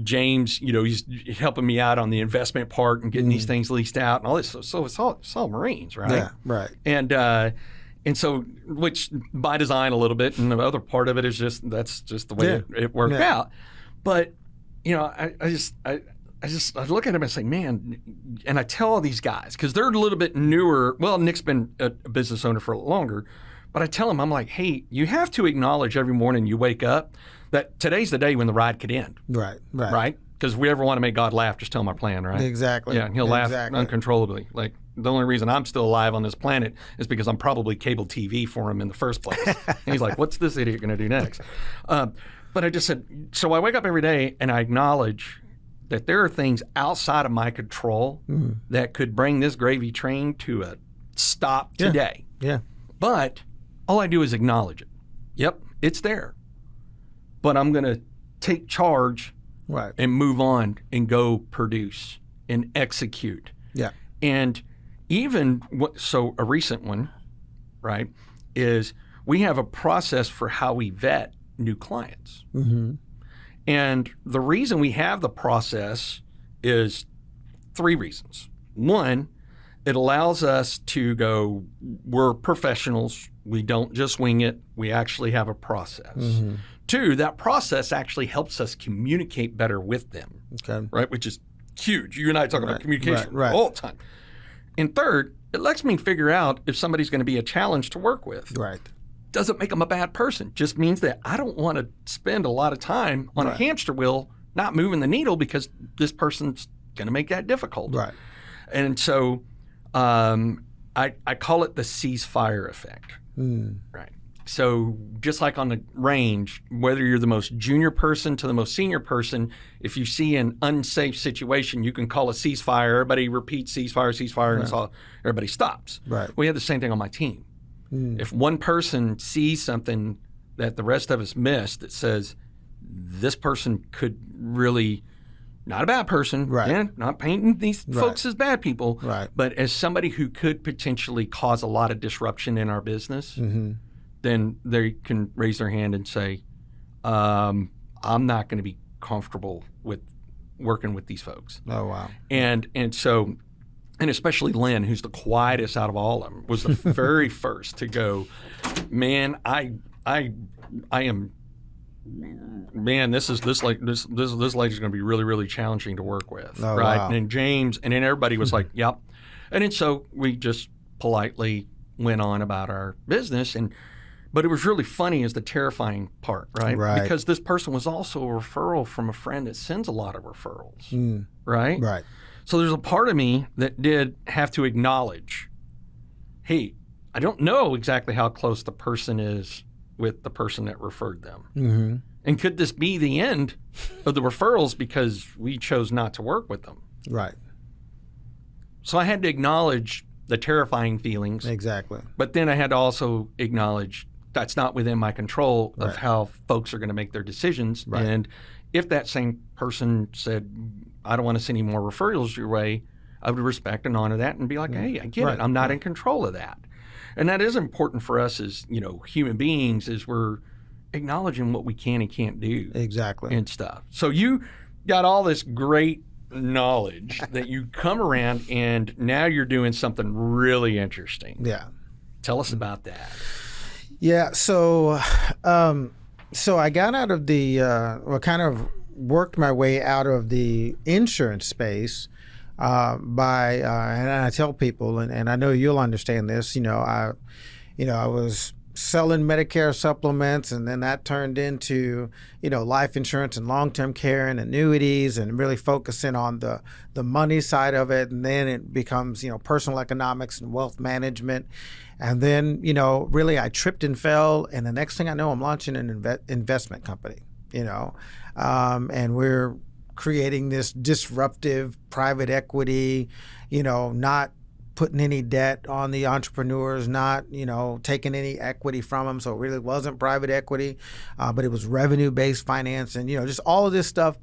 James, you know, he's helping me out on the investment part and getting these things leased out and all this. So it's all Marines, right? Yeah, right. And so, which by design a little bit, and the other part of it is that's just the way it worked out. But, you know, I look at him and say, man, and I tell all these guys, because they're a little bit newer. Well, Nick's been a business owner for longer, but I tell him, I'm like, hey, you have to acknowledge every morning you wake up that today's the day when the ride could end. Right. Because if we ever want to make God laugh, just tell him our plan, right? Exactly. Yeah, and he'll laugh uncontrollably. Like, the only reason I'm still alive on this planet is because I'm probably cable TV for him in the first place. And he's like, what's this idiot going to do next? But I just said, so I wake up every day and I acknowledge that there are things outside of my control that could bring this gravy train to a stop today. Yeah. But all I do is acknowledge it. Yep, it's there. But I'm going to take charge and move on and go produce and execute. Yeah. And even so a recent one, right, is we have a process for how we vet new clients. And the reason we have the process is 3 reasons. One, it allows us to go, we're professionals. We don't just wing it. We actually have a process. 2, that process actually helps us communicate better with them, right? Which is huge. You and I talk about communication all the time. And 3rd, it lets me figure out if somebody's going to be a challenge to work with. Right. Doesn't make them a bad person. Just means that I don't want to spend a lot of time on a hamster wheel not moving the needle because this person's going to make that difficult. Right. And so I call it the ceasefire effect. Right. So just like on the range, whether you're the most junior person to the most senior person, if you see an unsafe situation, you can call a ceasefire. Everybody repeats ceasefire, and everybody stops. Right. We have the same thing on my team. If one person sees something that the rest of us missed that says this person could really, not a bad person, not painting these folks as bad people, but as somebody who could potentially cause a lot of disruption in our business, then they can raise their hand and say, I'm not going to be comfortable with working with these folks. Oh, wow. And so, and especially Lynn, who's the quietest out of all of them, was the very first to go, man, I am, man, this lady's going to be really, really challenging to work with, oh, right? Wow. And then James, and then everybody was like, yep. And then so we just politely went on about our business, but it was really funny is the terrifying part, right? Right. Because this person was also a referral from a friend that sends a lot of referrals, right? Right. So there's a part of me that did have to acknowledge, hey, I don't know exactly how close the person is with the person that referred them. And could this be the end of the referrals because we chose not to work with them? Right. So I had to acknowledge the terrifying feelings. Exactly. But then I had to also acknowledge that's not within my control of Right. how folks are going to make their decisions. Right. And if that same person said, I don't want to send any more referrals your way, I would respect and honor that and be like, hey, I get Right. it. I'm not in control of that. And that is important for us as, human beings, is we're acknowledging what we can and can't do Exactly. and stuff. So you got all this great knowledge that you come around and now you're doing something really interesting. Yeah. Tell us about that. Yeah. So I got out of the, kind of worked my way out of the insurance space by, and I tell people, and I know you'll understand this, I was selling Medicare supplements, and then that turned into, life insurance and long-term care and annuities, and really focusing on the money side of it. And then it becomes, personal economics and wealth management. And then, really I tripped and fell. And the next thing I know, I'm launching an investment company, and we're creating this disruptive private equity, not putting any debt on the entrepreneurs, not, taking any equity from them. So it really wasn't private equity, but it was revenue-based finance, and, just all of this stuff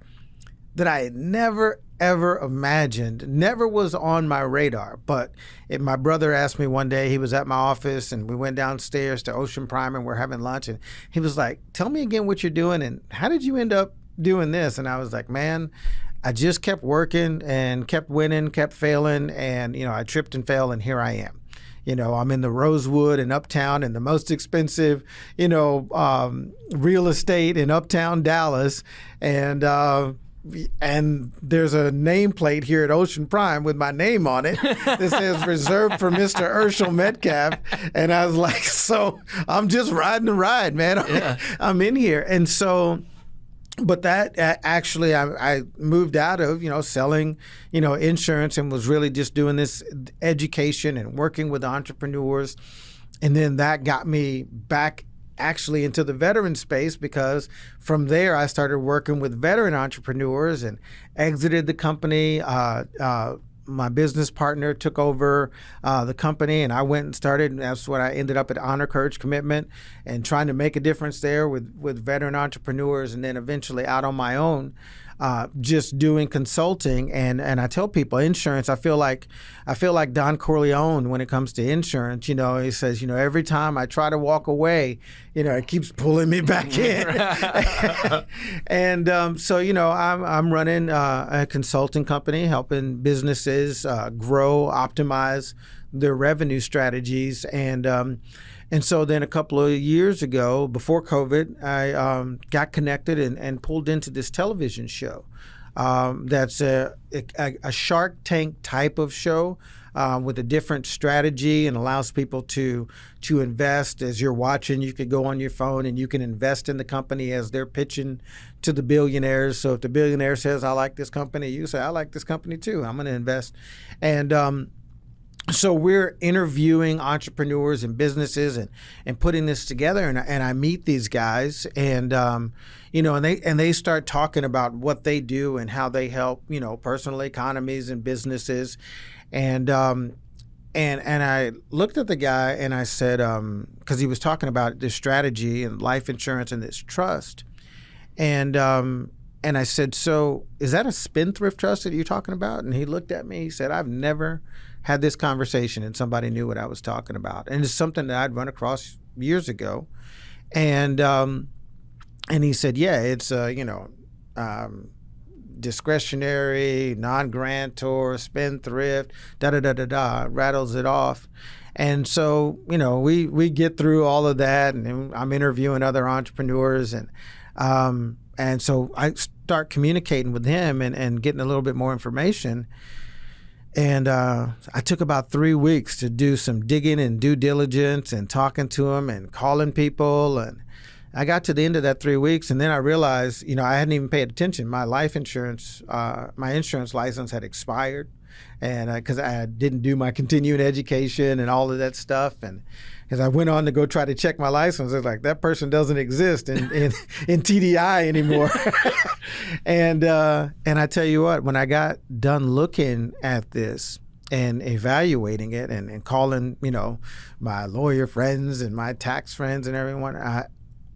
that I had never, ever imagined, never was on my radar. But my brother asked me one day, he was at my office, and we went downstairs to Ocean Prime, and we're having lunch, and he was like, tell me again what you're doing, and how did you end up doing this? And I was like, man, I just kept working and kept winning, kept failing, and I tripped and fell, and here I am. I'm in the Rosewood in Uptown, in the most expensive, real estate in Uptown Dallas, and there's a nameplate here at Ocean Prime with my name on it that says reserved for Mr. Urshel Metcalf. And I was like, so I'm just riding the ride, man. I'm in here. And so, but that actually, I moved out of, selling, insurance, and was really just doing this education and working with entrepreneurs. And then that got me back actually into the veteran space, because from there I started working with veteran entrepreneurs and exited the company. My business partner took over the company, and I went and started, and that's when I ended up at Honor, Courage, Commitment, and trying to make a difference there with veteran entrepreneurs, and then eventually out on my own, just doing consulting. And I tell people, insurance, I feel like Don Corleone when it comes to insurance. He says, every time I try to walk away, it keeps pulling me back in. And so I'm running a consulting company, helping businesses grow, optimize their revenue strategies. And so then a couple of years ago, before COVID, I got connected and pulled into this television show. That's a Shark Tank type of show with a different strategy, and allows people to invest. As you're watching, you could go on your phone and you can invest in the company as they're pitching to the billionaires. So if the billionaire says, I like this company, you say, I like this company too, I'm going to invest. And so we're interviewing entrepreneurs and businesses and putting this together, and I meet these guys, and and they start talking about what they do and how they help personal economies and businesses, and I looked at the guy and I said, because he was talking about this strategy and life insurance and this trust, and I said, so is that a spendthrift trust that you're talking about? And he looked at me, he said, I've never had this conversation and somebody knew what I was talking about. And it's something that I'd run across years ago. And he said, yeah, it's discretionary, non-grantor, spendthrift, rattles it off. And so, we get through all of that, and I'm interviewing other entrepreneurs, and so I start communicating with him and getting a little bit more information. And I took about 3 weeks to do some digging and due diligence and talking to him and calling people. And I got to the end of that 3 weeks, and then I realized, I hadn't even paid attention. My life insurance, my insurance license had expired, and because I didn't do my continuing education and all of that stuff. And as I went on to go try to check my license, it's like, that person doesn't exist in TDI anymore. And I tell you what, when I got done looking at this, and evaluating it and calling, my lawyer friends and my tax friends and everyone,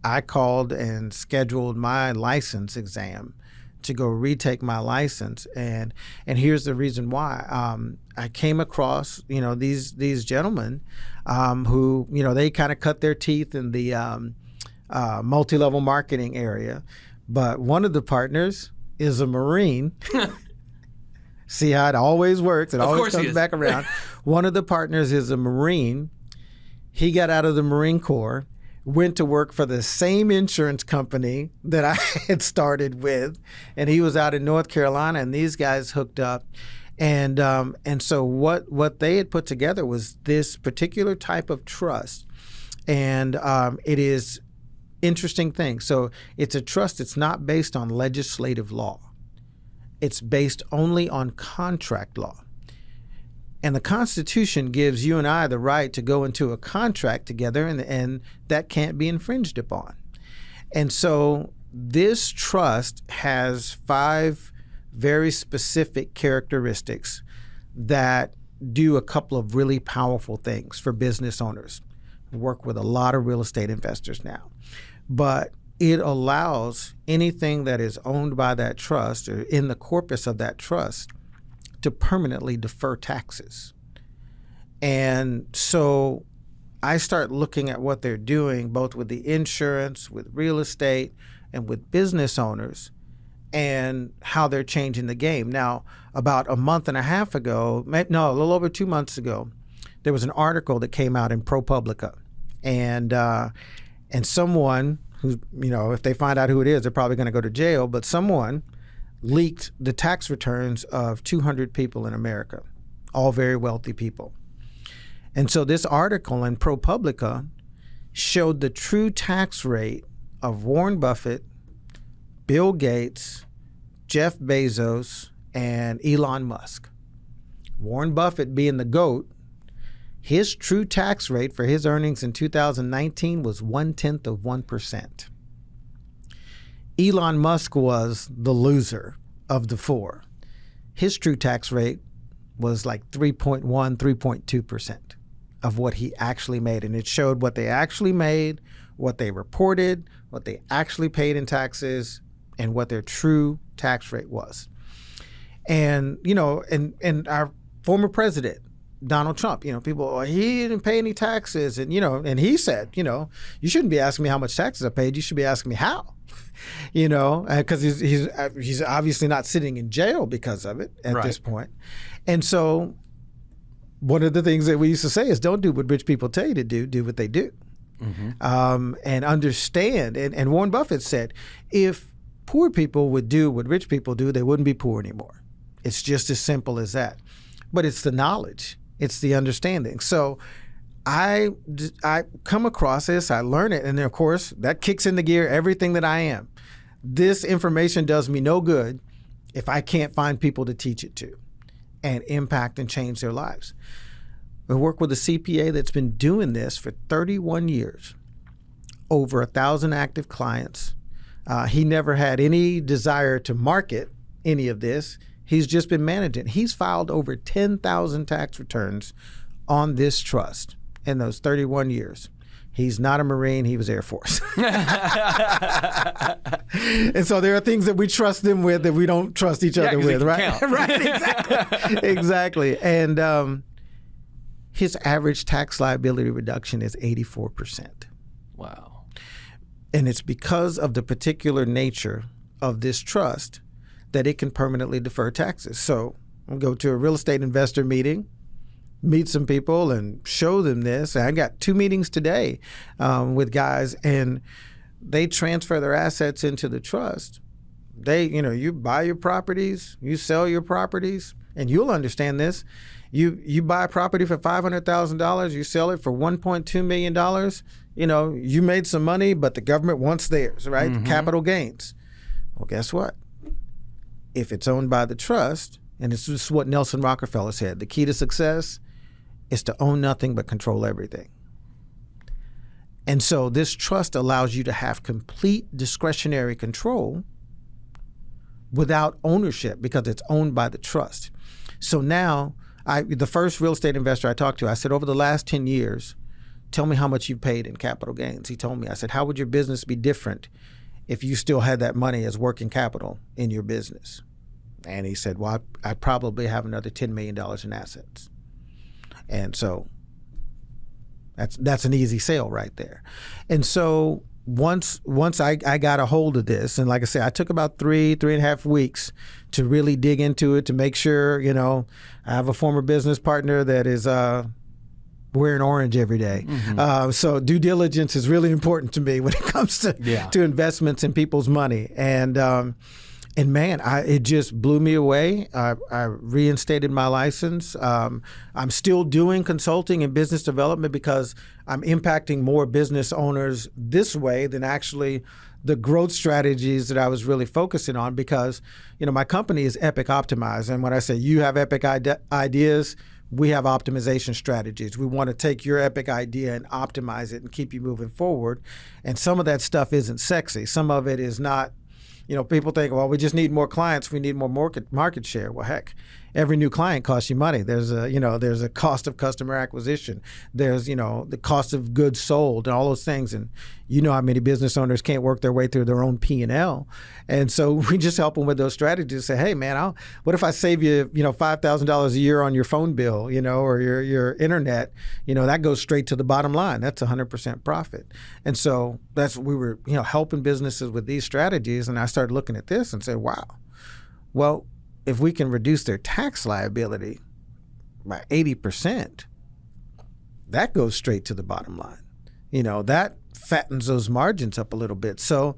I called and scheduled my license exam to go retake my license. And here's the reason why. I came across, these gentlemen who, they kind of cut their teeth in the multi-level marketing area. But one of the partners is a Marine. See how it always works. It always comes back around. One of the partners is a Marine. He got out of the Marine Corps, went to work for the same insurance company that I had started with, and he was out in North Carolina, and these guys hooked up. And so what they had put together was this particular type of trust. And it is interesting thing. So it's a trust. It's not based on legislative law. It's based only on contract law. And the Constitution gives you and I the right to go into a contract together, and that can't be infringed upon. And so this trust has 5 very specific characteristics that do a couple of really powerful things for business owners. I work with a lot of real estate investors now. But it allows anything that is owned by that trust or in the corpus of that trust to permanently defer taxes. And so I start looking at what they're doing, both with the insurance, with real estate, and with business owners, and how they're changing the game. Now, about a month and a half ago, a little over 2 months ago, there was an article that came out in ProPublica. And someone who, if they find out who it is, they're probably going to go to jail, but someone leaked the tax returns of 200 people in America, all very wealthy people. And so this article in ProPublica showed the true tax rate of Warren Buffett, Bill Gates, Jeff Bezos, and Elon Musk. Warren Buffett being the GOAT, his true tax rate for his earnings in 2019 was 0.1%. Elon Musk was the loser of the 4. His true tax rate was like 3.1, 3.2% of what he actually made. And it showed what they actually made, what they reported, what they actually paid in taxes, and what their true tax rate was. And, and our former president, Donald Trump, people, he didn't pay any taxes. And, and he said, you shouldn't be asking me how much taxes I paid. You should be asking me how, because he's obviously not sitting in jail because of it at this point. And so one of the things that we used to say is don't do what rich people tell you to do what they do. Mm-hmm. And understand. And Warren Buffett said, if poor people would do what rich people do, they wouldn't be poor anymore. It's just as simple as that. But it's the knowledge. It's the understanding. So I come across this, I learn it, and then of course that kicks into gear everything that I am. This information does me no good if I can't find people to teach it to and impact and change their lives. I work with a CPA that's been doing this for 31 years, over 1,000 active clients. He never had any desire to market any of this. He's just been managing. He's filed over 10,000 tax returns on this trust in those 31 years. He's not a Marine. He was Air Force. And so there are things that we trust them with that we don't trust each other with, right? Right, exactly. Exactly. And his average tax liability reduction is 84%. Wow. And it's because of the particular nature of this trust that it can permanently defer taxes. So I'll go to a real estate investor meeting, meet some people and show them this. I got 2 meetings today with guys, and they transfer their assets into the trust. They, you buy your properties, you sell your properties, and you'll understand this. You buy a property for $500,000, you sell it for $1.2 million. You made some money, but the government wants theirs, right? Mm-hmm. Capital gains. Well, guess what? If it's owned by the trust, and this is what Nelson Rockefeller said, the key to success is to own nothing but control everything. And so this trust allows you to have complete discretionary control without ownership because it's owned by the trust. So now the first real estate investor I talked to, I said, over the last 10 years, tell me how much you paid in capital gains. He told me, I said, how would your business be different if you still had that money as working capital in your business? And he said, well, I'd probably have another $10 million in assets. And so that's an easy sale right there. And so once I got a hold of this, and like I said, I took about three and a half weeks to really dig into it, to make sure, I have a former business partner that is wearing orange every day. Mm-hmm. So due diligence is really important to me when it comes to investments in people's money. And man, it just blew me away. I reinstated my license. I'm still doing consulting and business development because I'm impacting more business owners this way than actually the growth strategies that I was really focusing on, because, my company is Epic Optimized. And when I say you have Epic ideas, we have optimization strategies. We want to take your Epic idea and optimize it and keep you moving forward. And some of that stuff isn't sexy. Some of it is not. People think, well, we just need more clients. We need more market share. Well, heck, every new client costs you money. There's a cost of customer acquisition. There's, the cost of goods sold and all those things. And how many business owners can't work their way through their own P&L. And so we just help them with those strategies. Say, hey, man, what if I save you, $5,000 a year on your phone bill, or your internet? That goes straight to the bottom line. That's 100% profit. And so we were, helping businesses with these strategies. And I started looking at this and said, wow, well, if we can reduce their tax liability by 80%, that goes straight to the bottom line. That fattens those margins up a little bit. So,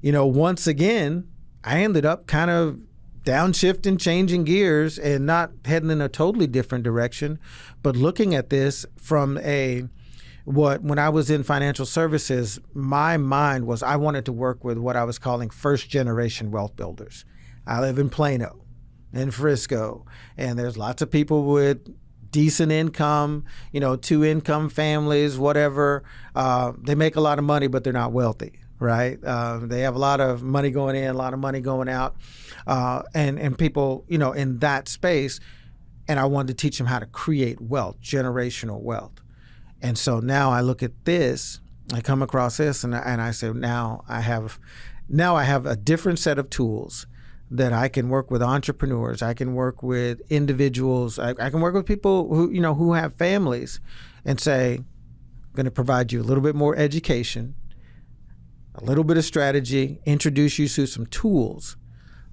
once again, I ended up kind of downshifting, changing gears, and not heading in a totally different direction, but looking at this from when I was in financial services, my mind was I wanted to work with what I was calling first generation wealth builders. I live in Plano, in Frisco, and there's lots of people with decent income, 2-income families, whatever. They make a lot of money, but they're not wealthy, right? They have a lot of money going in, a lot of money going out, and people, in that space. And I wanted to teach them how to create wealth, generational wealth. And so now I look at this, I come across this, and I say, now I have a different set of tools that I can work with entrepreneurs. I can work with individuals. I can work with people who have families, and say, I'm going to provide you a little bit more education, a little bit of strategy, introduce you to some tools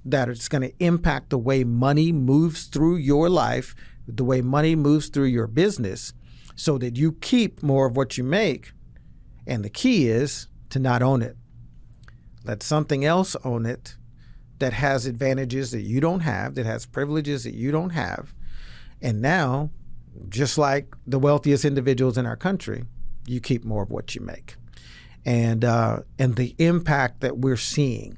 that are just going to impact the way money moves through your life, the way money moves through your business, so that you keep more of what you make. And the key is to not own it. Let something else own it that has advantages that you don't have, that has privileges that you don't have. And now, just like the wealthiest individuals in our country, you keep more of what you make. And the impact that we're seeing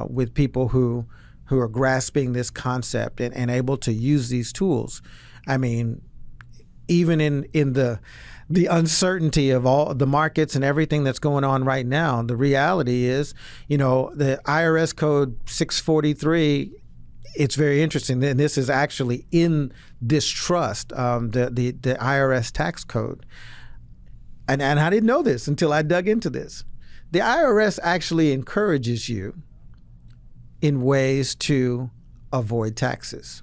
with people who are grasping this concept and able to use these tools. I mean, even in the uncertainty of all the markets and everything that's going on right now, the reality is, the IRS code 643, it's very interesting. And this is actually in this trust, the IRS tax code. And I didn't know this until I dug into this. The IRS actually encourages you in ways to avoid taxes.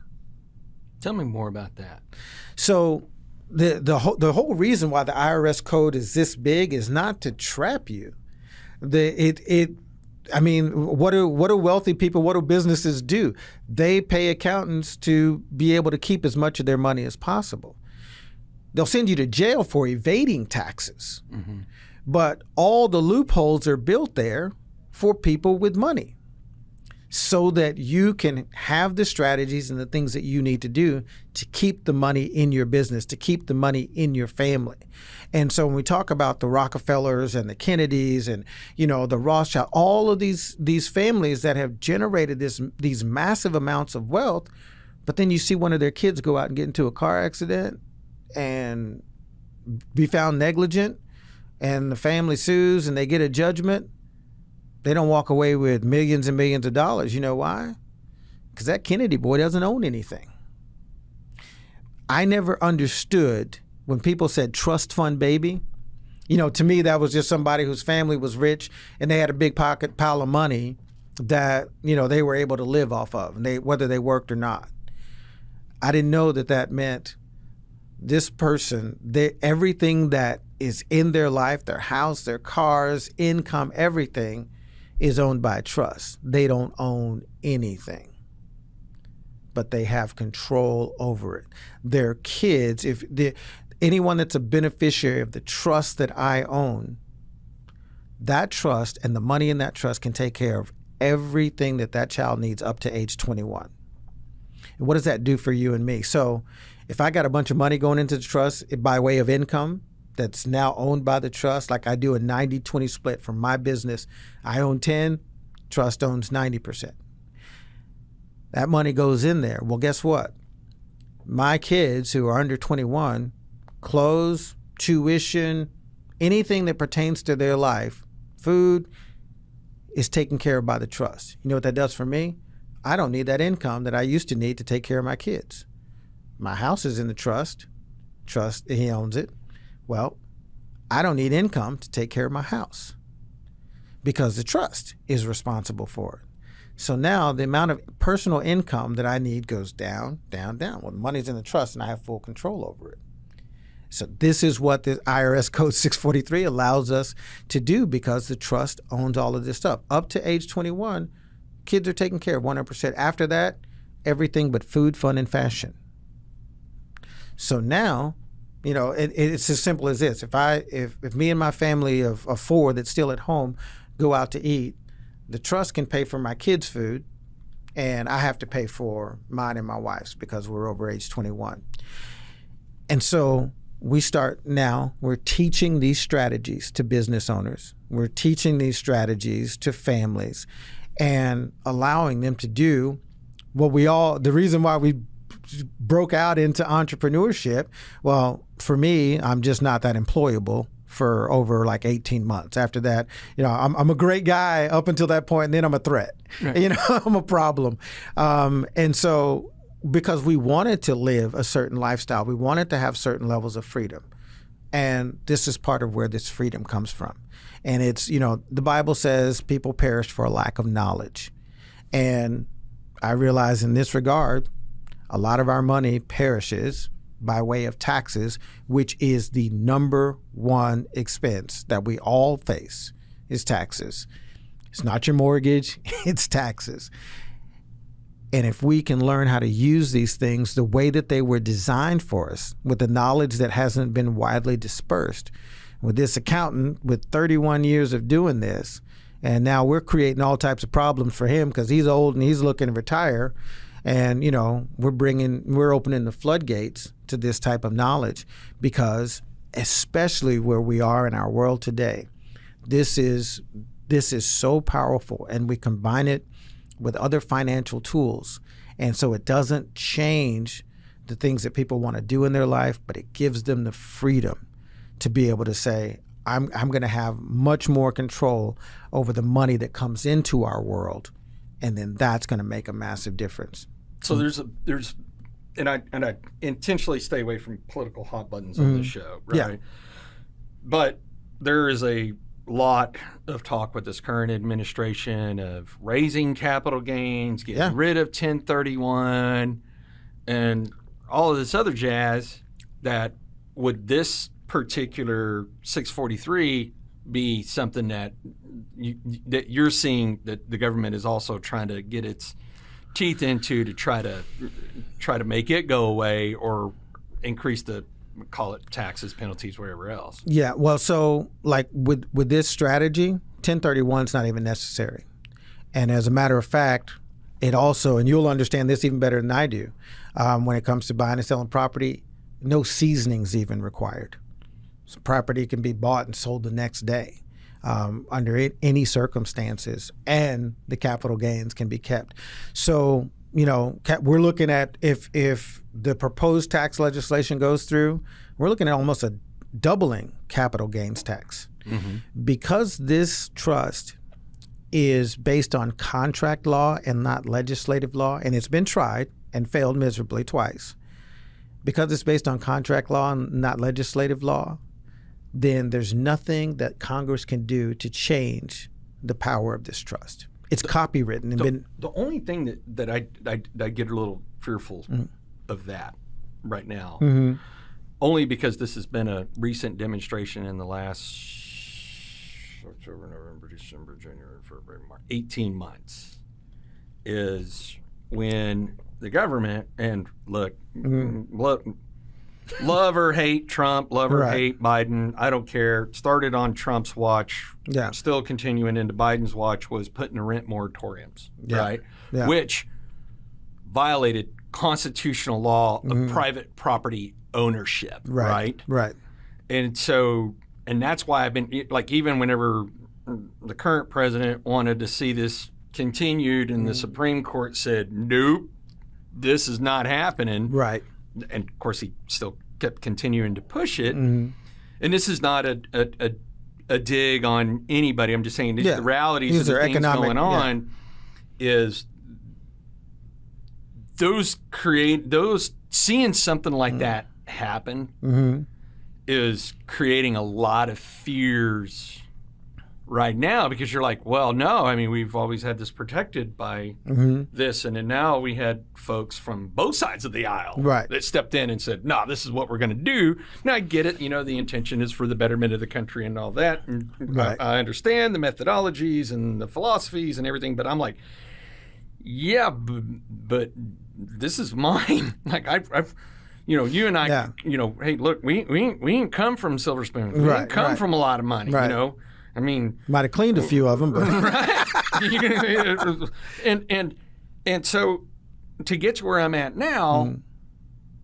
Tell me more about that. So the whole reason why the IRS code is this big is not to trap you. I mean, what do wealthy people, what do businesses do? They pay accountants to be able to keep as much of their money as possible. They'll send you to jail for evading taxes. Mm-hmm. But all the loopholes are built there for people with money, so that you can have the strategies and the things that you need to do to keep the money in your business, to keep the money in your family. And so when we talk about the Rockefellers and the Kennedys and, the Rothschild, all of these families that have generated these massive amounts of wealth, but then you see one of their kids go out and get into a car accident and be found negligent, and the family sues and they get a judgment. They don't walk away with millions and millions of dollars. You know why? Because that Kennedy boy doesn't own anything. I never understood when people said trust fund baby. To me, that was just somebody whose family was rich and they had a big pocket pile of money that, they were able to live off of, and whether they worked or not. I didn't know that meant this person, everything that is in their life, their house, their cars, income, everything is owned by a trust. They don't own anything, but they have control over it. Their kids, anyone that's a beneficiary of the trust that I own, that trust and the money in that trust can take care of everything that child needs up to age 21. And what does that do for you and me? So if I got a bunch of money going into the trust by way of income that's now owned by the trust, like I do a 90-20 split from my business, I own 10, trust owns 90%. That money goes in there. Well, guess what? My kids who are under 21, clothes, tuition, anything that pertains to their life, food, is taken care of by the trust. You know what that does for me? I don't need that income that I used to need to take care of my kids. My house is in the trust. He owns it. Well, I don't need income to take care of my house because the trust is responsible for it. So now the amount of personal income that I need goes down, down, down. Well, the money's in the trust and I have full control over it. So this is what the IRS Code 643 allows us to do because the trust owns all of this stuff. Up to age 21, kids are taken care of 100%. After that, everything but food, fun, and fashion. So now, it's as simple as this. If me and my family of 4 that's still at home go out to eat, the trust can pay for my kids' food, and I have to pay for mine and my wife's because we're over age 21. And so we're teaching these strategies to business owners. We're teaching these strategies to families and allowing them to do the reason why we broke out into entrepreneurship. Well, for me, I'm just not that employable for over like 18 months. After that, I'm a great guy up until that point, and then I'm a threat. Right. I'm a problem. And so because we wanted to live a certain lifestyle, we wanted to have certain levels of freedom. And this is part of where this freedom comes from. And it's, the Bible says people perish for a lack of knowledge. And I realize in this regard, a lot of our money perishes by way of taxes, which is the number one expense that we all face is taxes. It's not your mortgage, it's taxes. And if we can learn how to use these things the way that they were designed for us, with the knowledge that hasn't been widely dispersed, with this accountant with 31 years of doing this, and now we're creating all types of problems for him because he's old and he's looking to retire. And, we're opening the floodgates to this type of knowledge because especially where we are in our world today, this is so powerful, and we combine it with other financial tools. And so it doesn't change the things that people want to do in their life, but it gives them the freedom to be able to say, I'm going to have much more control over the money that comes into our world. And then that's going to make a massive difference. So and I intentionally stay away from political hot buttons on this show, right? Yeah. But there is a lot of talk with this current administration of raising capital gains, getting rid of 1031, and all of this other jazz. That would this particular 643 be something that you're seeing that the government is also trying to get its teeth into to try to make it go away or increase the, call it taxes, penalties, wherever else? Yeah, well, so like with this strategy, 1031 is not even necessary. And as a matter of fact, it also, and you'll understand this even better than I do, when it comes to buying and selling property, no seasoning's even required. So property can be bought and sold the next day under any circumstances, and the capital gains can be kept. So, we're looking at if the proposed tax legislation goes through, we're looking at almost a doubling capital gains tax. Mm-hmm. Because this trust is based on contract law and not legislative law, and it's been tried and failed miserably twice. because it's based on contract law and not legislative law, then there's nothing that Congress can do to change the power of this trust. It's copywritten. And the only thing that I get a little fearful of that right now, only because this has been a recent demonstration in the last October, November, December, January, February, March, 18 months, is when the government, and look, love or hate Trump, love or hate Biden, I don't care. It started on Trump's watch, still continuing into Biden's watch, was putting the rent moratoriums, right? Yeah. Which violated constitutional law of private property ownership, right? Right. And so, and that's why I've been, like, even whenever the current president wanted to see this continued and the Supreme Court said, nope, this is not happening. Right. And of course, he still kept continuing to push it. And this is not a dig on anybody. I'm just saying the realities of the things going on is those seeing something like that happen is creating a lot of fears right now, because you're like, well, no, I mean, we've always had this protected by this, and then now we had folks from both sides of the aisle that stepped in and said, no, this is what we're going to do. Now, I get it, the intention is for the betterment of the country and all that, and I understand the methodologies and the philosophies and everything, but I'm like, yeah, but this is mine. Like, I've you and I, hey, look, we ain't come from silver spoons. We ain't come from a lot of money, I mean, might have cleaned a few of them, but and so to get to where I'm at now,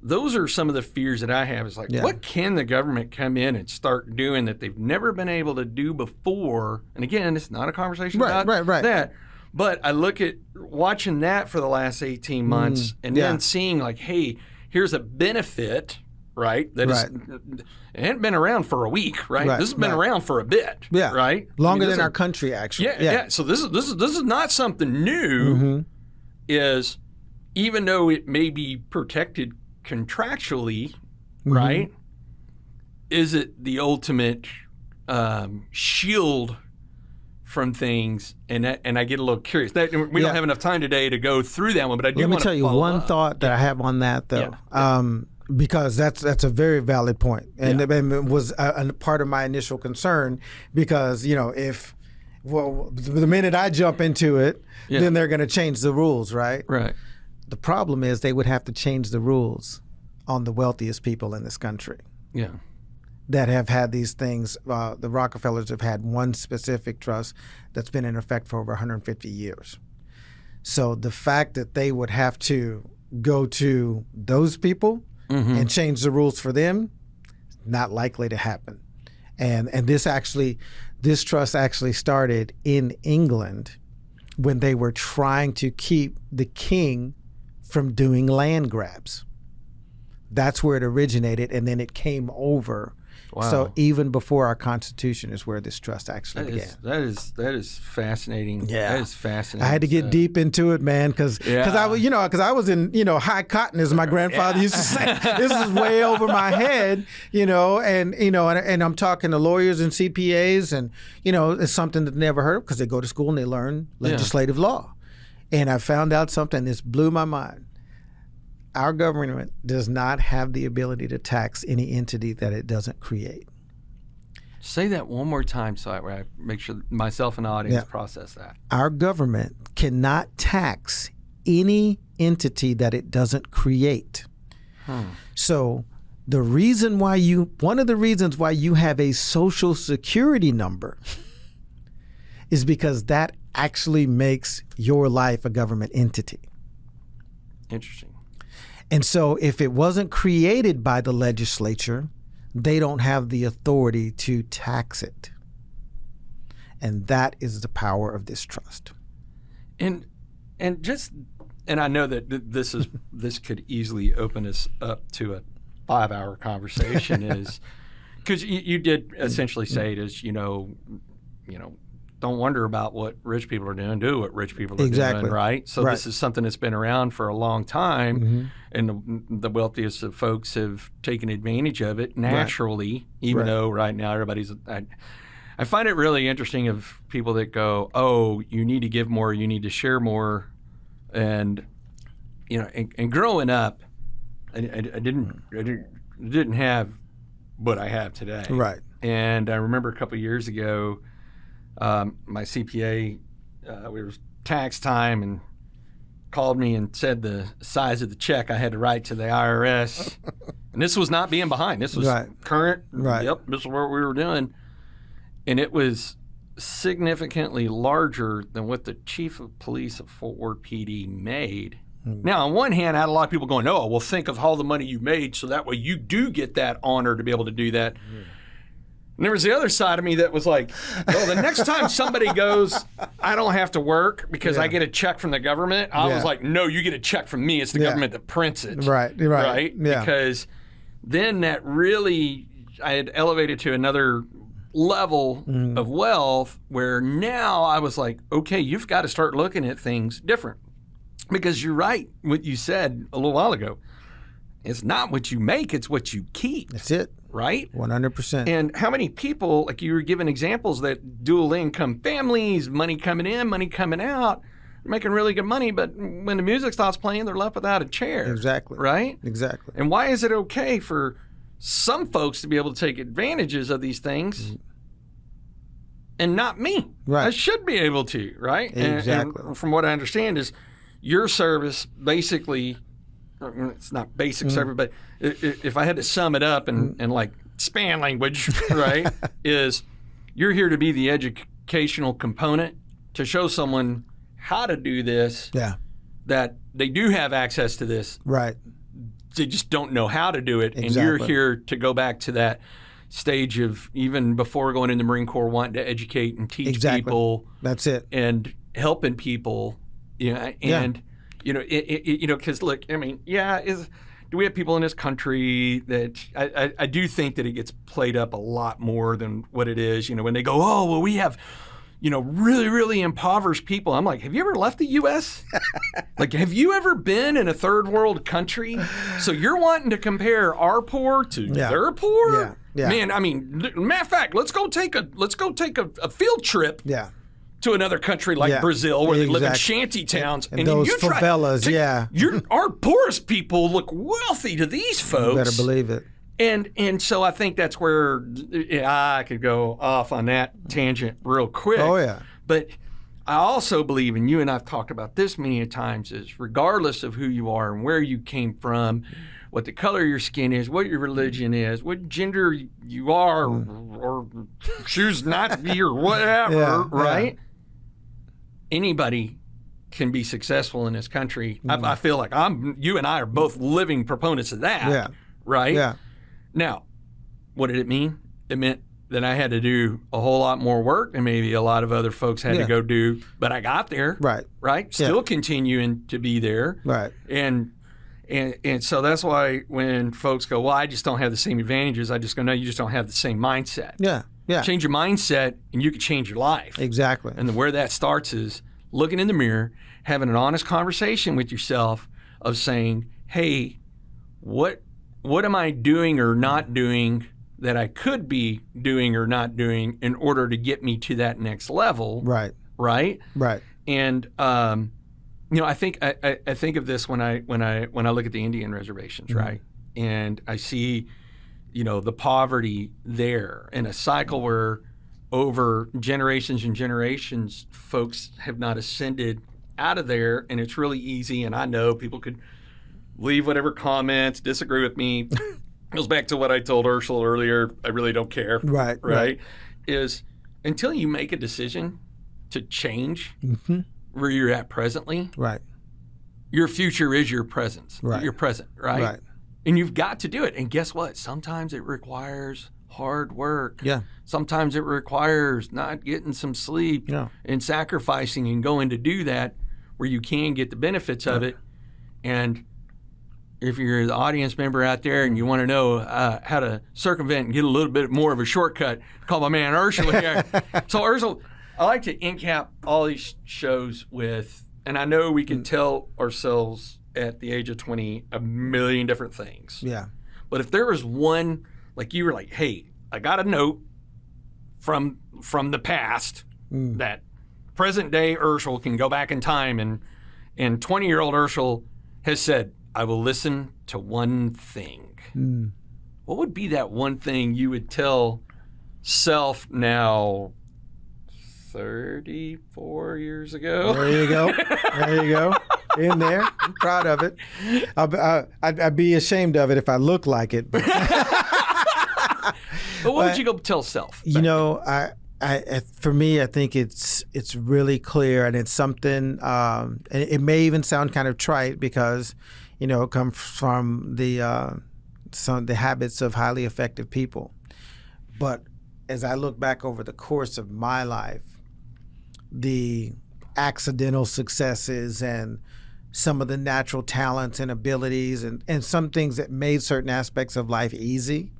those are some of the fears that I have. Is like, what can the government come in and start doing that they've never been able to do before? And again, it's not a conversation about that. But I look at watching that for the last 18 months and then seeing like, hey, here's a benefit. Right, that it hadn't been around for a week, right? This has been around for a bit, right? Longer than our country, actually. Yeah. So this is not something new. Is even though it may be protected contractually, right? Is it the ultimate shield from things? And I get a little curious. We don't have enough time today to go through that one, but I do. Let me tell you one thought that I have on that, though. Because that's a very valid point, and it was a part of my initial concern. Because the minute I jump into it, then they're going to change the rules, right? Right. The problem is they would have to change the rules on the wealthiest people in this country. Yeah. That have had these things. The Rockefellers have had one specific trust that's been in effect for over 150 years. So the fact that they would have to go to those people and change the rules for them, not likely to happen. And this trust actually started in England when they were trying to keep the king from doing land grabs. That's where it originated, and then it came over. Wow. So even before our Constitution is where this trust actually began. That is fascinating. Yeah, that is fascinating. I had to get deep into it, man, because I was in high cotton, as my grandfather used to say. This is way over my head, and I'm talking to lawyers and CPAs, and it's something that they never heard of because they go to school and they learn legislative law, and I found out something that's blew my mind. Our government does not have the ability to tax any entity that it doesn't create. Say that one more time so I make sure myself and the audience process that. Our government cannot tax any entity that it doesn't create. So one of the reasons why you have a Social Security number is because that actually makes your life a government entity. Interesting. And so if it wasn't created by the legislature, they don't have the authority to tax it. And that is the power of this trust. And I know that this could easily open us up to a 5-hour conversation is because you did essentially say it as, don't wonder about what rich people are doing. Do what rich people are Exactly. doing, right? So Right. this is something that's been around for a long time, and the wealthiest of folks have taken advantage of it naturally, even Right. though right now everybody's... I find it really interesting of people that go, oh, you need to give more, you need to share more. And, you know, and growing up, I didn't have what I have today. Right. And I remember a couple of years ago, my CPA, it was tax time, and called me and said the size of the check I had to write to the IRS. And this was not being behind. This was Right. current. Right. Yep, this is what we were doing. And it was significantly larger than what the chief of police of Fort Worth PD made. Now, on one hand, I had a lot of people going, oh, well, think of all the money you made so that way you do get that honor to be able to do that. And there was the other side of me that was like, well, the next time somebody goes, I don't have to work because I get a check from the government, I was like, no, you get a check from me. It's the government that prints it. Right. Right? Yeah. Because then that really, I had elevated to another level of wealth where now I was like, okay, you've got to start looking at things different. Because you're right, what you said a little while ago. It's not what you make, it's what you keep. That's it. Right? 100%. And how many people, like you were giving examples that dual income families, money coming in, money coming out, making really good money, but when the music stops playing, they're left without a chair. Exactly. Right? Exactly. And why is it okay for some folks to be able to take advantages of these things and not me? Right. I should be able to, right? Exactly. And from what I understand is your service basically, it's not basic service, but if I had to sum it up in like Spann language, right, is you're here to be the educational component to show someone how to do this, that they do have access to this. Right. They just don't know how to do it. Exactly. And you're here to go back to that stage of even before going in the Marine Corps, wanting to educate and teach people. That's it. And helping people, you know, and, you know, you know, because look, I mean, do we have people in this country that I do think that it gets played up a lot more than what it is, you know, when they go, oh, well, we have, you know, really, really impoverished people. I'm like, have you ever left the U.S.? Like, have you ever been in a third world country? So you're wanting to compare our poor to their poor? Yeah. Man, I mean, matter of fact, let's go take a field trip. Yeah. To another country like Brazil, where they live in shanty towns, and those favelas, our poorest people look wealthy to these folks. You better believe it. And so I think that's where I could go off on that tangent real quick. Oh yeah. But I also believe, and you and I've talked about this many a times, is regardless of who you are and where you came from, what the color of your skin is, what your religion is, what gender you are, or choose not to be, or whatever, right? Anybody can be successful in this country. I feel like you and I are both living proponents of that. Yeah. Right? Yeah. Now, what did it mean? It meant that I had to do a whole lot more work than maybe a lot of other folks had to go do, but I got there. Right. Right? Still continuing to be there. Right. And so that's why when folks go, well, I just don't have the same advantages, I just go, no, you just don't have the same mindset. Yeah. Yeah. Change your mindset and you can change your life. Exactly. And where that starts is looking in the mirror, having an honest conversation with yourself of saying, hey, what am I doing or not doing that I could be doing or not doing in order to get me to that next level? Right. Right? Right. And you know, I think of this when I look at the Indian reservations, right? And I see, you know, the poverty there in a cycle where over generations and generations, folks have not ascended out of there, and it's really easy. And I know people could leave whatever comments, disagree with me. Goes back to what I told Urshel earlier. I really don't care. Right. Is until you make a decision to change where you're at presently. Right. Your future is your presence. Right. Your present. Right. Right. And you've got to do it. And guess what? Sometimes it requires hard work. Yeah. Sometimes it requires not getting some sleep and sacrificing and going to do that where you can get the benefits of it. And if you're the audience member out there and you want to know how to circumvent and get a little bit more of a shortcut, call my man Urshel here. So Urshel, I like to end cap all these shows with, and I know we can tell ourselves at the age of 20 a million different things. Yeah. But if there was one, like you were like, hey, I got a note from the past that present day Urshel can go back in time, and 20-year-old Urshel has said, I will listen to one thing. What would be that one thing you would tell self now 34 years ago? There you go. There you go. In there. I'm proud of it. I'd be ashamed of it if I looked like it. But, but what would you go tell self? You know, for me, I think it's really clear, and it's something. And it may even sound kind of trite because, you know, it comes from the habits of highly effective people. But as I look back over the course of my life, the accidental successes and some of the natural talents and abilities and some things that made certain aspects of life easy,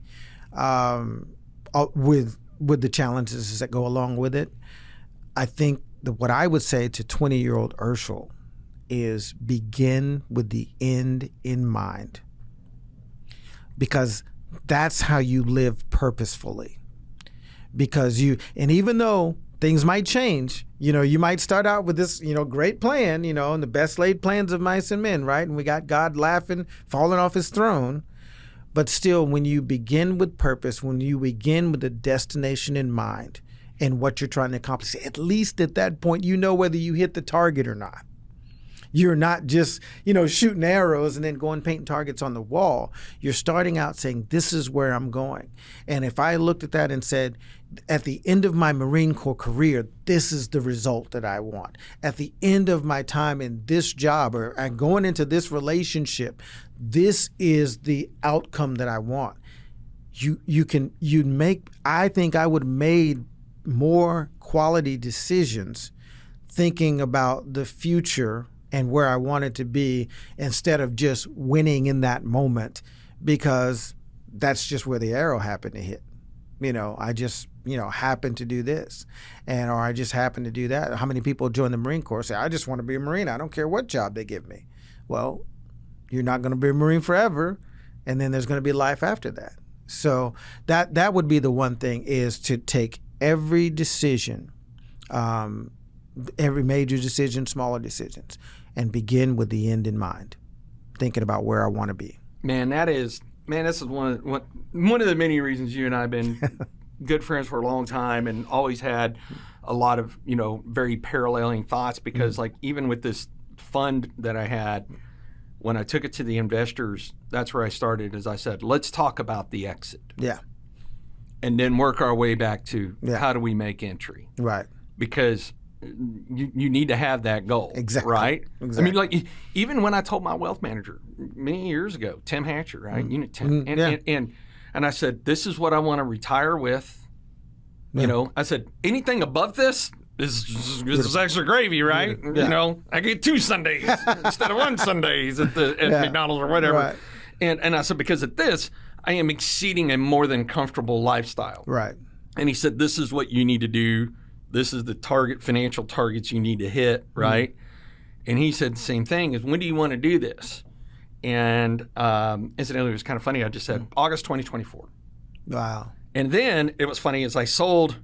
with the challenges that go along with it, I think that what I would say to 20-year-old Urshel is begin with the end in mind, because that's how you live purposefully. Because and even though things might change, you know, you might start out with this, you know, great plan, you know, and the best laid plans of mice and men, right? And we got God laughing, falling off his throne. But still, when you begin with purpose, when you begin with a destination in mind and what you're trying to accomplish, at least at that point, you know whether you hit the target or not. You're not just, you know, shooting arrows and then going painting targets on the wall. You're starting out saying, this is where I'm going. And if I looked at that and said, at the end of my Marine Corps career, this is the result that I want. At the end of my time in this job or going into this relationship, this is the outcome that I want. I think I would have made more quality decisions thinking about the future and where I wanted to be instead of just winning in that moment, because that's just where the arrow happened to hit. You know, I just, you know, happened to do this, or I just happened to do that. How many people join the Marine Corps say, I just want to be a Marine. I don't care what job they give me. Well, you're not going to be a Marine forever, and then there's going to be life after that. So that would be the one thing, is to take every decision, every major decision, smaller decisions, and begin with the end in mind, thinking about where I want to be. This is one of the many reasons you and I have been good friends for a long time, and always had a lot of, you know, very paralleling thoughts, because like even with this fund that I had, when I took it to the investors, that's where I started, as I said, let's talk about the exit. Yeah. And then work our way back to how do we make entry? Right. Because you need to have that goal. Exactly. Right? Exactly. I mean, like, even when I told my wealth manager many years ago, Tim Hatcher, right? Unit 10. And I said, this is what I want to retire with. You know, I said, anything above this is extra gravy, right? You know, I get 2 Sundays instead of 1 Sundays at McDonald's or whatever. Right. And I said, because at this, I am exceeding a more than comfortable lifestyle. Right. And he said, this is what you need to do. This is the financial targets you need to hit, right? And he said the same thing, is when do you want to do this? And incidentally, it was kind of funny. I just said August 2024. Wow. And then it was funny, as I sold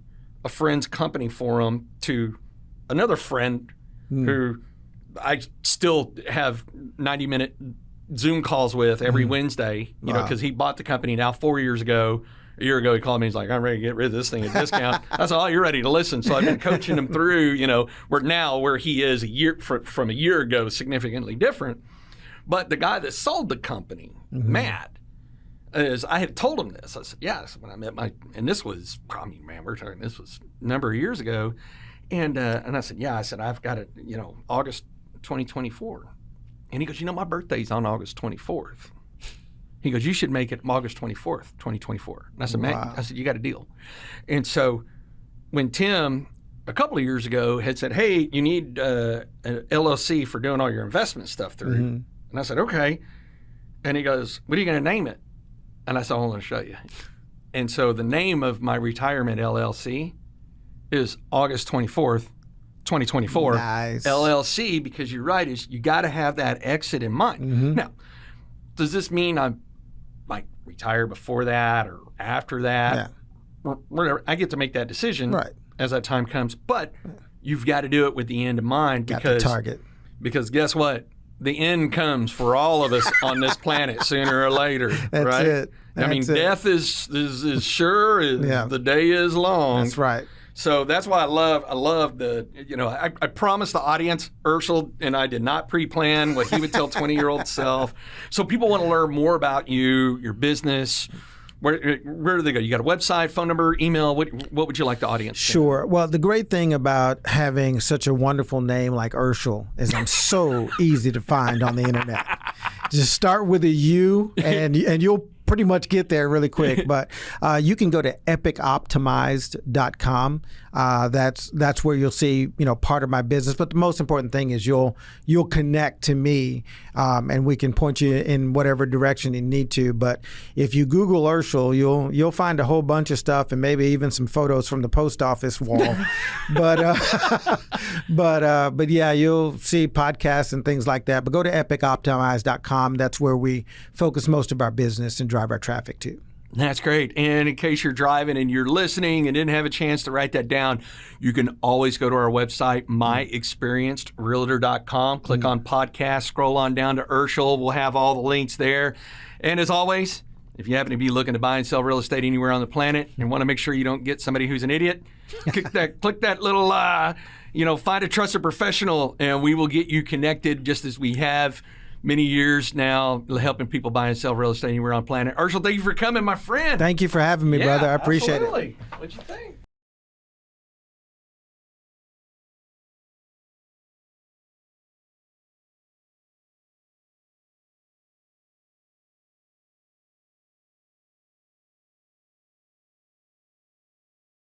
a friend's company for him to another friend who I still have 90-minute Zoom calls with every Wednesday, you know, because he bought the company now 4 years ago. A year ago, he called me. He's like, I'm ready to get rid of this thing at discount. I said, oh, you're ready to listen. So I've been coaching him through, you know, where he is from a year ago, significantly different. But the guy that sold the company, Matt, I had told him this. I said, yes, when I met and this was, I mean, man, we're talking, this was a number of years ago. And I said, I've got it, you know, August 2024. And he goes, you know, my birthday's on August 24th. He goes, you should make it August 24th, 2024. And I said, man, you got a deal. And so when Tim, a couple of years ago, had said, hey, you need an LLC for doing all your investment stuff through. And I said, okay. And he goes, what are you going to name it? And I said, I'm going to show you. And so the name of my retirement LLC is August 24th, 2024. Nice. LLC, because you're right, is you got to have that exit in mind. Mm-hmm. Now, does this mean I'm like retire before that or after that? Yeah. Or whatever. I get to make that decision Right. as that time comes, but you've got to do it with the end in mind Got the target. because guess what? The end comes for all of us on this planet sooner or later. That's right? it. I mean, That's it. death is sure as the day is long. That's right. So that's why I love the, I promised the audience, Urshel and I did not pre-plan what he would tell 20-year-old self. So people want to learn more about you, your business. Where do they go? You got a website, phone number, email? What would you like the audience to know? Sure. Well, the great thing about having such a wonderful name like Urshel is I'm so easy to find on the internet. Just start with a U and you'll pretty much get there really quick. But you can go to epicoptimized.com. That's where you'll see, part of my business. But the most important thing is you'll connect to me, and we can point you in whatever direction you need to. But if you Google Urshel, you'll find a whole bunch of stuff and maybe even some photos from the post office wall. but yeah, you'll see podcasts and things like that. But go to epicoptimized.com. That's where we focus most of our business and drive our traffic to. That's great. And in case you're driving and you're listening and didn't have a chance to write that down, you can always go to our website, myexperiencedrealtor.com. Click on podcast, scroll on down to Urshel. We'll have all the links there. And as always, if you happen to be looking to buy and sell real estate anywhere on the planet and want to make sure you don't get somebody who's an idiot, click that little, find a trusted professional, and we will get you connected just as we have many years now helping people buy and sell real estate anywhere on the planet. Urshel, thank you for coming, my friend. Thank you for having me, brother. I appreciate it. What'd you think?